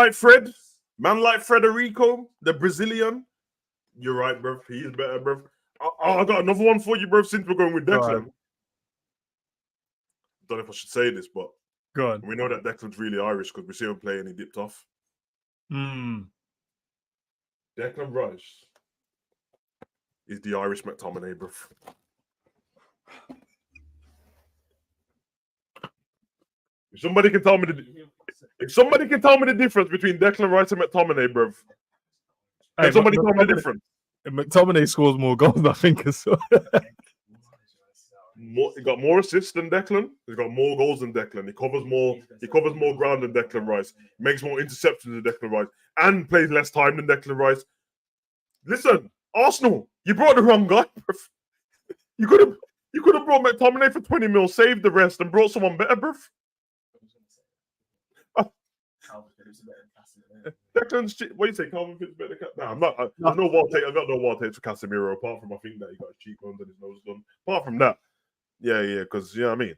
like Frederico, the Brazilian. You're right, bro. He is better, bro. I got another one for you, bro, since we're going with Declan. Don't know if I should say this, but go on. We know that Declan's really Irish because we see him play and he dipped off. Declan Rice is the Irish McTominay, bro. If somebody can tell me If somebody can tell me the difference between Declan Rice and McTominay, bruv. Can somebody tell me the difference? McTominay scores more goals, I think, as well. He got more assists than Declan. He's got more goals than Declan. He covers more. He covers more ground than Declan Rice. Makes more interceptions than Declan Rice, and plays less time than Declan Rice. Listen, Arsenal, you brought the wrong guy. Bruv. You could have brought McTominay for 20 mil, saved the rest, and brought someone better, bruv. Declan's what do you say? Calvin Phillips better than No, I'm not. There's no wild take. I've got no wild takes for Casemiro apart from I think that he got his cheekbones and his nose done. Apart from that, yeah, because you know what I mean.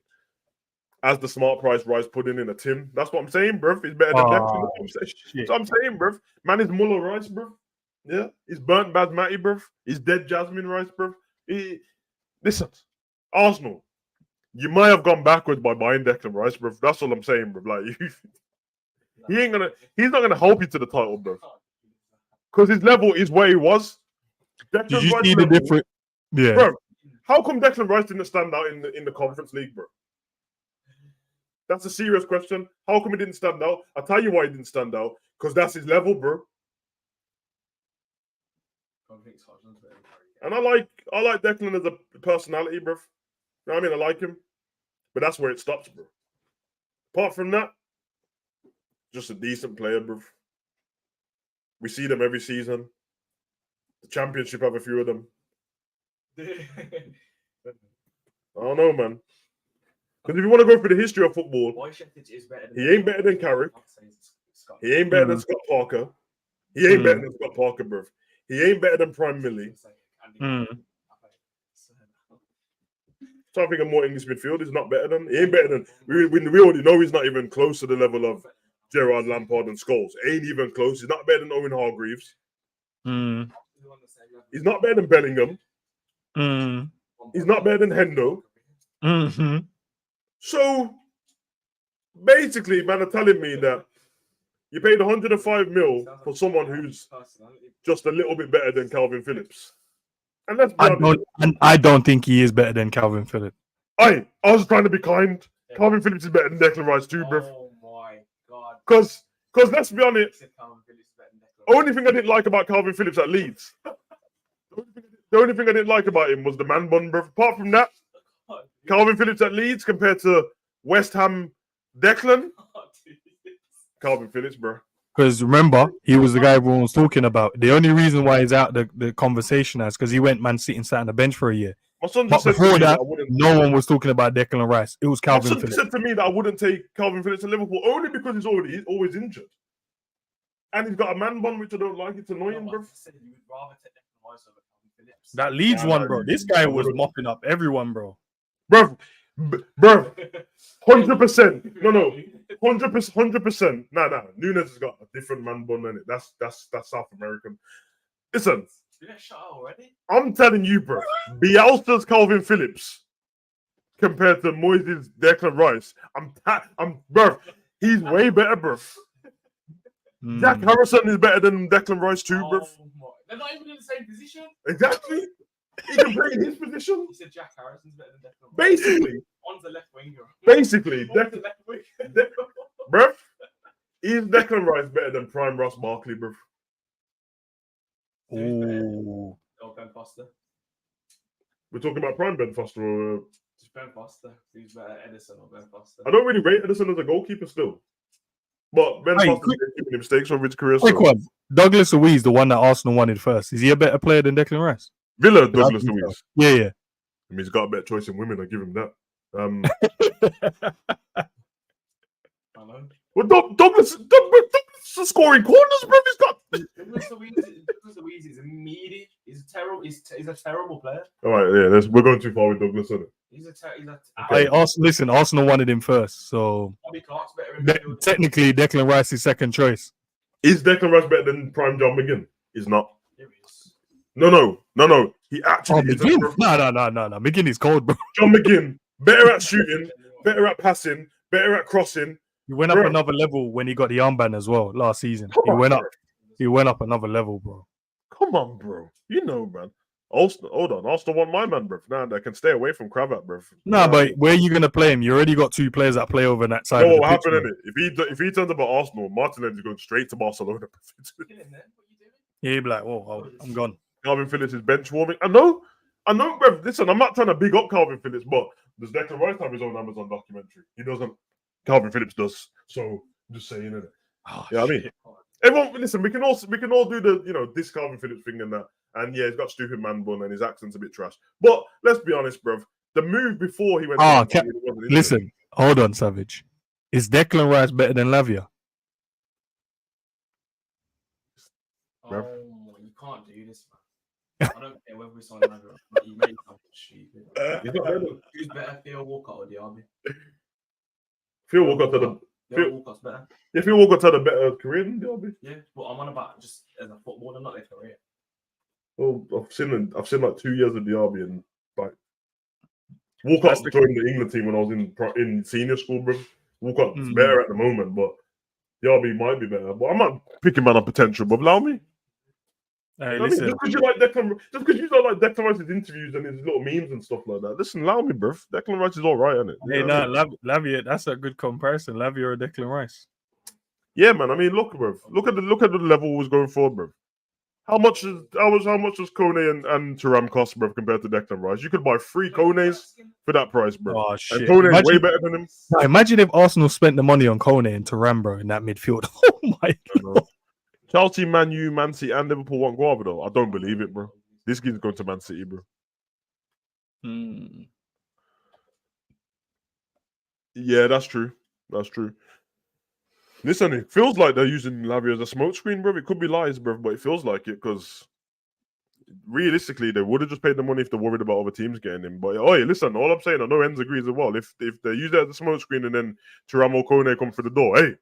As the smart price Rice pudding in a tin. That's what I'm saying, bruv. He's better than Declan. That's what I'm saying, bruv. Man is Muller Rice, bruv. Yeah, he's burnt basmati, bruv. He's dead Jasmine Rice, bruv. Listen, Arsenal, you might have gone backwards by buying Declan Rice, bruv. That's all I'm saying, bruv. Like he's not gonna help you to the title, bruv. Because his level is where he was. Did you see the difference? Yeah, bruv. How come Declan Rice didn't stand out in the Conference League, bro? That's a serious question. How come he didn't stand out? I'll tell you why he didn't stand out. Because that's his level, bro. And I like Declan as a personality, bro. You know what I mean? I like him. But that's where it stops, bro. Apart from that, just a decent player, bro. We see them every season. The Championship have a few of them. I don't know, man. Because if you want to go through the history of football, he ain't better than Carrick. He ain't better than Scott Parker. He ain't better than Scott Parker, bro. He ain't better than Prime Millie. So I think a more English midfield is not better than. He ain't better than. We already know he's not even close to the level of Gerrard, Lampard, and Scholes. Ain't even close. He's not better than Owen Hargreaves. He's not better than Bellingham. He's not better than Hendo. So basically, man, are telling me that you paid 105 mil for someone who's just a little bit better than Calvin Phillips. And let's be honest. I don't think he is better than Calvin Phillips. I was trying to be kind. Calvin Phillips is better than Declan Rice too, bro. Oh my god. Because let's be honest, only thing I didn't like about Calvin Phillips at Leeds, the only thing I didn't like about him was the man bun, bro. Apart from that, Calvin Phillips at Leeds compared to West Ham Declan, Calvin Phillips, bro. Because remember, he was the guy everyone was talking about. The only reason why he's out the conversation is because he went Man City and sat on the bench for a year. My son But just said before to me that, I no one was talking about Declan Rice. It was Calvin My son Phillips. said to me that I wouldn't take Calvin Phillips to Liverpool only because he's always injured. And he's got a man bun, which I don't like. It's annoying, bro. That Leeds one, bro. This guy was mopping up everyone, bro. Bro, 100%. No, 100%. Nah. Nunes has got a different man bun in it. That's South American. Listen, I'm telling you, bro. Bielsa's Calvin Phillips compared to Moyes' Declan Rice. Bro. He's way better, bro. Jack Harrison is better than Declan Rice too, bro. They're not even in the same position. Exactly. He can play in his position. He said Jack Harrison's better than Declan Rice. Basically. One's a left winger. Basically. One's a left winger. Bro, is Declan Rice better than Prime Ross Barkley, bro? Ooh. Or Ben Foster. We're talking about Prime Ben Foster or... Just Ben Foster. Who's better, Edison or Ben Foster? I don't really rate Edison as a goalkeeper still. But Ben Foster's making mistakes over his career. Quick one. Douglas Luiz, the one that Arsenal wanted first. Is he a better player than Declan Rice? Villa, Douglas Luiz. Yeah. I mean, he's got a better choice in women. I give him that. Well, Douglas is scoring corners, bro. He's got. Douglas Luiz is immediate. He's a terrible player. All right, yeah. We're going too far with Douglas, isn't it? Hey, listen, Arsenal wanted him first, so Bobby Clark's better in technically Declan Rice is second choice. Is Declan Rice better than Prime John McGinn? He's not. No. He actually isn't. No. McGinn is cold, bro. John McGinn, better at shooting, better at passing, better at crossing. He went up another level when he got the armband as well last season. He went up another level, bro. Come on, bro. You know, man. Arsenal want my man, bruv. Nah, they can stay away from Kravat, bruv. No, but where are you gonna play him? You already got two players that play over that side. You know of what the pitch, happened bro. in it? If he turns up at Arsenal, Martinez is going straight to Barcelona. Yeah, he'd be like, "Whoa, I'm gone." Calvin Phillips is bench warming. I know, bruv. Listen, I'm not trying to big up Calvin Phillips, but does Declan Rice have his own Amazon documentary? He doesn't. Calvin Phillips does. So I'm just saying it. Oh, Yeah, I mean, everyone, listen. We can all do the this Calvin Phillips thing and that. And yeah, he's got stupid man bun and his accent's a bit trash. But let's be honest, bruv. The move before he went. Listen, hold on, Savage. Is Declan Rice better than Lavia? Oh, you can't do this, man. I don't care whether it's on another, but you made something stupid. Who's better, Theo Walcott or Diaby? Phil Walcott had Theo Walcott's better. Yeah, Phil Walcott had a better career than Diaby. Yeah, but I'm on about just as a footballer, not their career. Well, I've seen like 2 years of Diaby and like Walcott joined the England team when I was in senior school, bro. Walcott's better at the moment, but Diaby might be better. But I'm not picking man on potential, but allow me. Hey, listen. Just because you like don't like Declan Rice's interviews and his little memes and stuff like that. Listen, allow me, bro. Declan Rice is all right, isn't it? Hey, Lavia, that's a good comparison. Lavia or Declan Rice? Yeah, man. I mean, look, bro. Look at the level was going forward, bro. How much does Kone and Thuram cost, bro, compared to Declan Rice? You could buy 3 Kones for that price, bro. Oh shit! And Kone is way better than him. Imagine if Arsenal spent the money on Kone and Thuram, bro, in that midfield. Oh my god! Chelsea, Man U, Man City, and Liverpool want Guava though. I don't believe it, bro. This game's going to Man City, bro. Yeah, that's true. That's true. Listen, it feels like they're using Lavia as a smokescreen, bro. It could be lies, bro, but it feels like it because realistically, they would have just paid the money if they're worried about other teams getting him. But oh, yeah, listen, all I'm saying, I know Enz agrees as well. If they use it as a smokescreen and then Thuram or Kone come through the door, hey,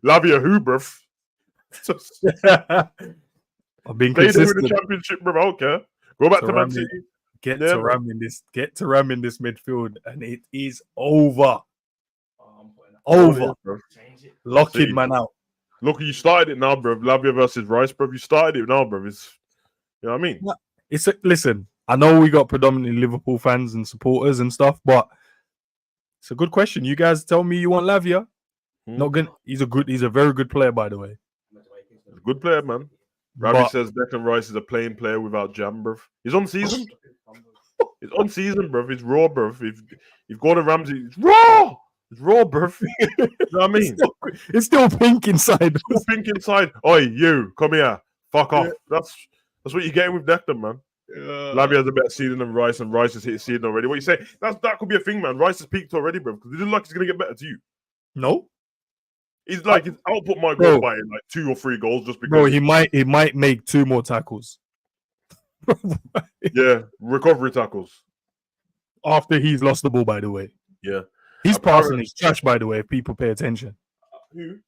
Lavia who, bro? I've been played consistent. in the championship, bro. I don't care. Go back to Man City. Get Thuram in this midfield, and it is over. Over. Locking man out. Look, you started it now, bro. Lavia versus Rice, bro. You started it now, bro. It's, you know what I mean? Listen, I know we got predominantly Liverpool fans and supporters and stuff, but it's a good question. You guys tell me you want Lavia. Not good. He's a very good player, by the way. He's a good player, man. Ravi says Declan Rice is a playing player without jam, bro. He's on season. He's on season, bro. He's raw, bro. If Gordon Ramsay, it's raw. It's raw, bro. You know what I mean? It's still pink inside. It's still pink inside. Oi, you, come here. Fuck off. Yeah. That's what you're getting with Declan, man. Lavia has a better season than Rice, and Rice has hit his season already. What you say? That could be a thing, man. Rice has peaked already, bro. Because it doesn't like he's gonna get better to you. No. He's like his output might go by like 2 or 3 goals just because. Bro, he might make 2 more tackles. Yeah, recovery tackles. After he's lost the ball, by the way. Yeah. His passing is trash, by the way, if people pay attention. Who?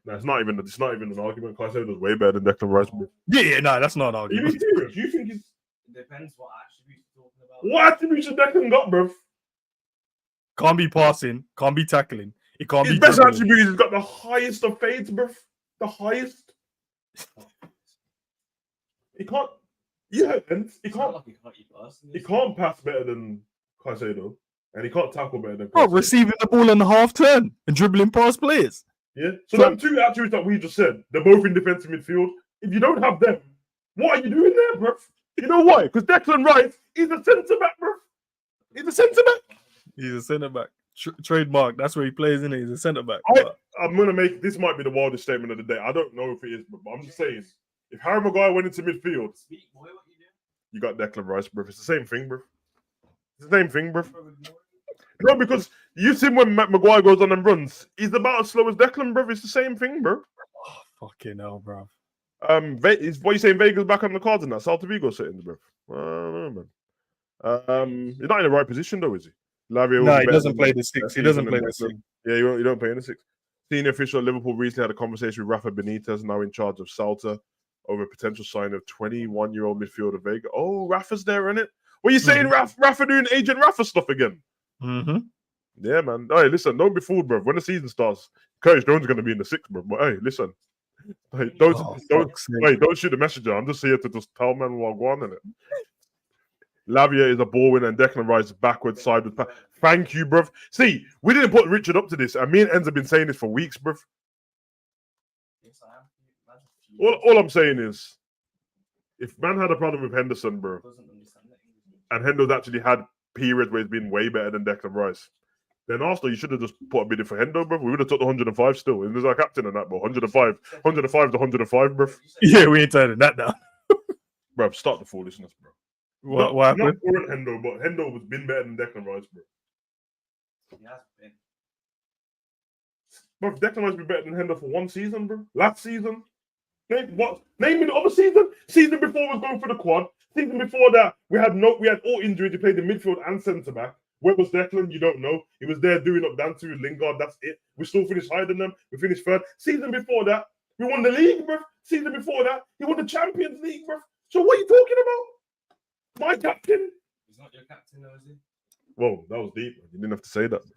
No, it's not even an argument. Caicedo is way better than Declan Rice, bro. Yeah, no, that's not an argument. Do you think he's... It depends what attributes you're talking about. What attributes should Declan got, bro? Can't be passing, can't be tackling. It can't his be best dribbling. attribute is got the highest of fades, bro. The highest. He can't. Yeah, and he can't. Like he can't pass better than Caicedo, and he can't tackle better than Caicedo. Oh, receiving the ball on the half turn and dribbling past players. Yeah. So them 2 attributes that we just said, they're both in defensive midfield. If you don't have them, what are you doing there, bro? You know why? Because Declan Rice is a centre back, bro. He's a centre back. He's a centre back. Trademark. That's where he plays, isn't it? He's a centre back. I'm gonna make this might be the wildest statement of the day. I don't know if it is, but I'm just saying. If Harry Maguire went into midfield, you got Declan Rice, bro. It's the same thing, bro. It's the same thing, bro. No, because you see when Maguire goes on and runs, he's about as slow as Declan, bro. It's the same thing, bro. Oh, fucking hell, bro. What you saying? Vega's back on the cards and that Salta Vigo settings, bro. I don't know, man. He's not in the right position though, is he? Lavia no, he doesn't play the 6. He doesn't play the 6. Yeah, you don't play in the 6. Senior official at Liverpool recently had a conversation with Rafa Benitez, now in charge of Salta, over a potential sign of 21-year-old midfielder Vega. Oh, Rafa's there, innit? What are you saying, Rafa doing Agent Rafa stuff again? Mm-hmm. Yeah, man. Hey, listen, don't be fooled, bro. When the season starts, Curtis Jones is going to be in the 6, bro. But hey, listen, Hey, don't fuck's sake. wait, don't shoot the messenger. I'm just here to just tell man what I want in it. Lavia is a ball winner and Declan Rice is backwards, sideways. Thank you, bruv. See, we didn't put Richard up to this, and me and Enz have been saying this for weeks, bruv. Yes, I am. All I'm saying is, if man had a problem with Henderson, bro, and Hendo's actually had periods where he's been way better than Declan Rice, then Arsenal, you should have just put a bid in for Hendo, bro. We would have took the 105 still. And there's our captain in that, bro. 105 to 105, bro. Yeah, we ain't turning that down. Bro, start the foolishness, bro. What happened? Not current Hendo, but Hendo has been better than Declan Rice, bro. He has been. Bro, Declan Rice been better than Hendo for one season, bro. Last season. Name me the other season. Season before was going for the quad. Season before that, we had all injuries. He played in midfield and centre back. Where was Declan? You don't know. He was there doing up dancing with Lingard. That's it. We still finished higher than them. We finished third. Season before that, we won the league, bro. Season before that, he won the Champions League, bro. So what are you talking about? My captain? He's not your captain, though, is he? Whoa, that was deep, man. You didn't have to say that, bro.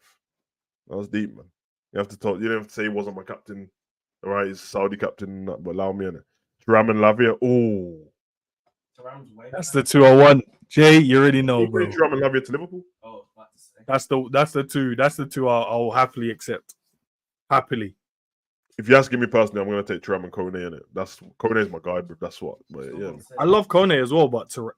That was deep, man. You didn't have to say he wasn't my captain. All right, he's Saudi captain, but allow me in it. Thuram and Lavia. Oh. That's the 201. Jay, you already know, bro. Thuram and Lavia to Liverpool. Oh, That's the two. That's the two I'll happily accept. Happily. If you're asking me personally, I'm gonna take Thuram and Kone in it. Kone is my guy, but that's what. But yeah, I love Kone as well, but do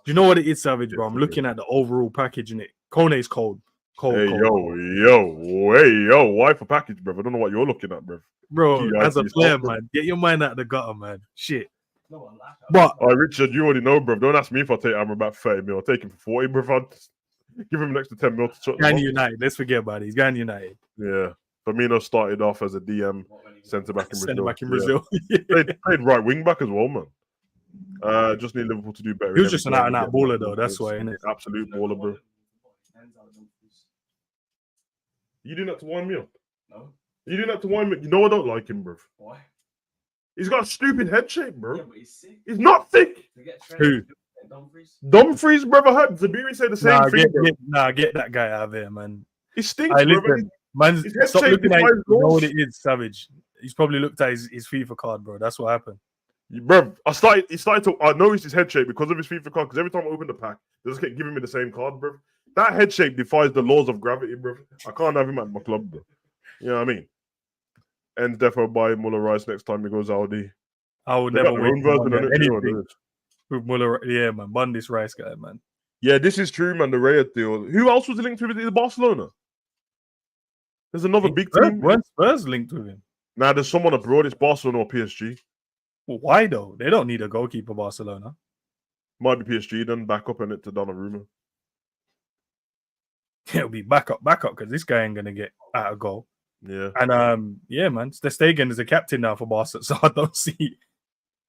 you know what it is, Savage, bro? I'm looking at the overall package in it. Kone is cold. Hey, cold. yo, why for package, bro? I don't know what you're looking at, bro. Bro, as a player, man, get your mind out of the gutter, man. Shit. No, but Richard, you already know, bro. Don't ask me if I take Amrabat 30 mil. I'll take him for 40, bro. I'd give him an extra 10 mil to shut Going United. Let's forget about it. He's going United. Yeah. Firmino started off as a DM centre back in Brazil. Yeah. Played right wing back as well, man. Just need Liverpool to do better. He was just an out and out baller, though. That's why, isn't it? Absolute baller, bro. You doing that to wind me up? No. You doing that to wind me? You know I don't like him, bro. Why? He's got a stupid head shape, bro. Yeah, but he's sick. He's not thick. Who? Dumfries, brother. I heard Zabiri say the same thing. Get that guy out of there, man. He stinks, bro. Man, stop looking at him. You know what it is, Savage. He's probably looked at his FIFA card, bro. That's what happened. Bro, I noticed his head shape because of his FIFA card, because every time I open the pack, they just kept giving me the same card, bro. That head shape defies the laws of gravity, bro. I can't have him at my club, bro. You know what I mean? And defo buy Muller Rice next time he goes Audi. I would never win anything with Muller. Yeah, man. Bun this Rice guy, man. Yeah, this is true, man. The Raya deal. Who else was linked with it? Barcelona. There's another big team. When Spurs linked with him? Nah, there's someone abroad. It's Barcelona or PSG. Well, why though? They don't need a goalkeeper, Barcelona. Might be PSG then. Back up in it to Donnarumma. It'll be back up, because this guy ain't gonna get out of goal. Yeah. And yeah, man, Ter Stegen is a captain now for Barca, so I don't see.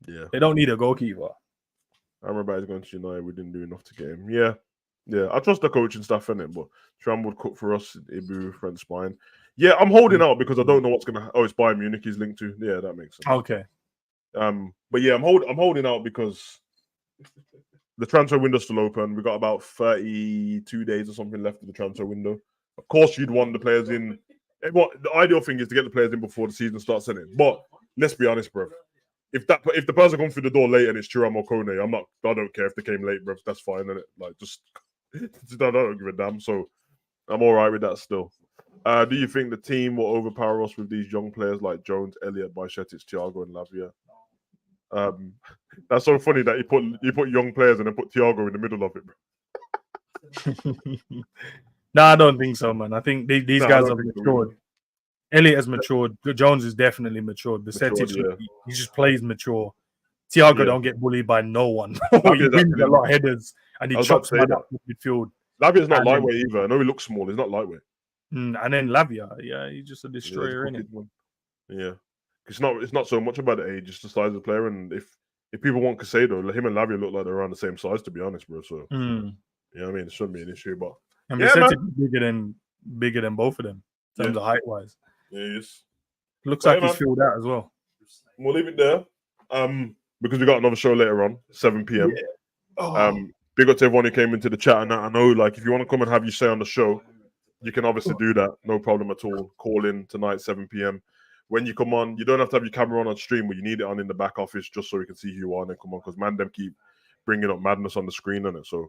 Yeah. They don't need a goalkeeper. I remember he's going to United. We didn't do enough to get him. Yeah. I trust the coaching staff in it, but Tram would cook for us. Ibu, French spine. Yeah, I'm holding out because I don't know what's gonna. Oh, it's Bayern Munich. He's linked to. Yeah, that makes sense. Okay. But yeah, I'm holding out because the transfer window's still open. We got about 32 days or something left of the transfer window. Of course, you'd want the players in. Well, the ideal thing is to get the players in before the season starts, isn't it? But let's be honest, bro. If the person comes through the door late and it's Thuram or Kone, I don't care if they came late, bro. That's fine, isn't it? Like, just I don't give a damn. So I'm all right with that still. Do you think the team will overpower us with these young players like Jones, Elliott, Bajcetic, Thiago, and Lavia? That's so funny that you put young players and then put Thiago in the middle of it, bro. No, I don't think so, man. I think these guys have matured. Elliott has matured. Jones is definitely matured. Bajcetic, he just plays mature. Thiago don't get bullied by no one. He wins a lot of headers and he chops man up in midfield. Lavia's not lightweight either. I know he looks small. He's not lightweight. And then Lavia, he's just a destroyer, isn't it? Yeah. It's not so much about the age, it's the size of the player. And if people want Casado, him and Lavia look like they're around the same size, to be honest, bro. So yeah, I mean, it shouldn't be an issue. But and Bajcetic is bigger than both of them in terms of height wise. Yeah, he is. Looks like he's filled out as well. We'll leave it there. Because we got another show later on, 7 p.m. Yeah. Big up to everyone who came into the chat, and I know, like, if you want to come and have your say on the show, you can obviously do that, no problem at all. Call in tonight, 7 p.m. when you come on, you don't have to have your camera on stream, but you need it on in the back office just so we can see who you are and then come on, because man, them keep bringing up madness on the screen on it. So I'm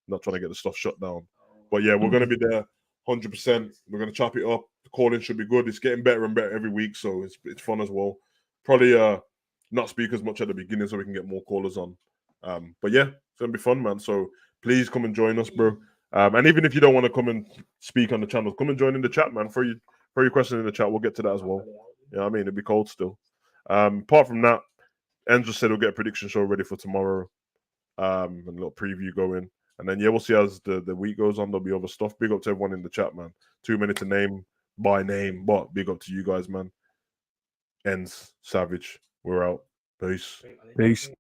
not trying to get the stuff shut down. But yeah, we're going to be there 100%. We're going to chop it up. The calling should be good. It's getting better and better every week, so it's fun as well. Probably not speak as much at the beginning so we can get more callers on. But yeah, it's going to be fun, man. So please come and join us, bro. And even if you don't want to come and speak on the channel, come and join in the chat, man. For your question in the chat, we'll get to that as well. You know what I mean? It'd be cold still. Apart from that, Enzo said we'll get a prediction show ready for tomorrow. And a little preview going. And then, yeah, we'll see as the week goes on. There'll be other stuff. Big up to everyone in the chat, man. Too many to name by name, but big up to you guys, man. Ends, Savage. We're out. Peace. Peace.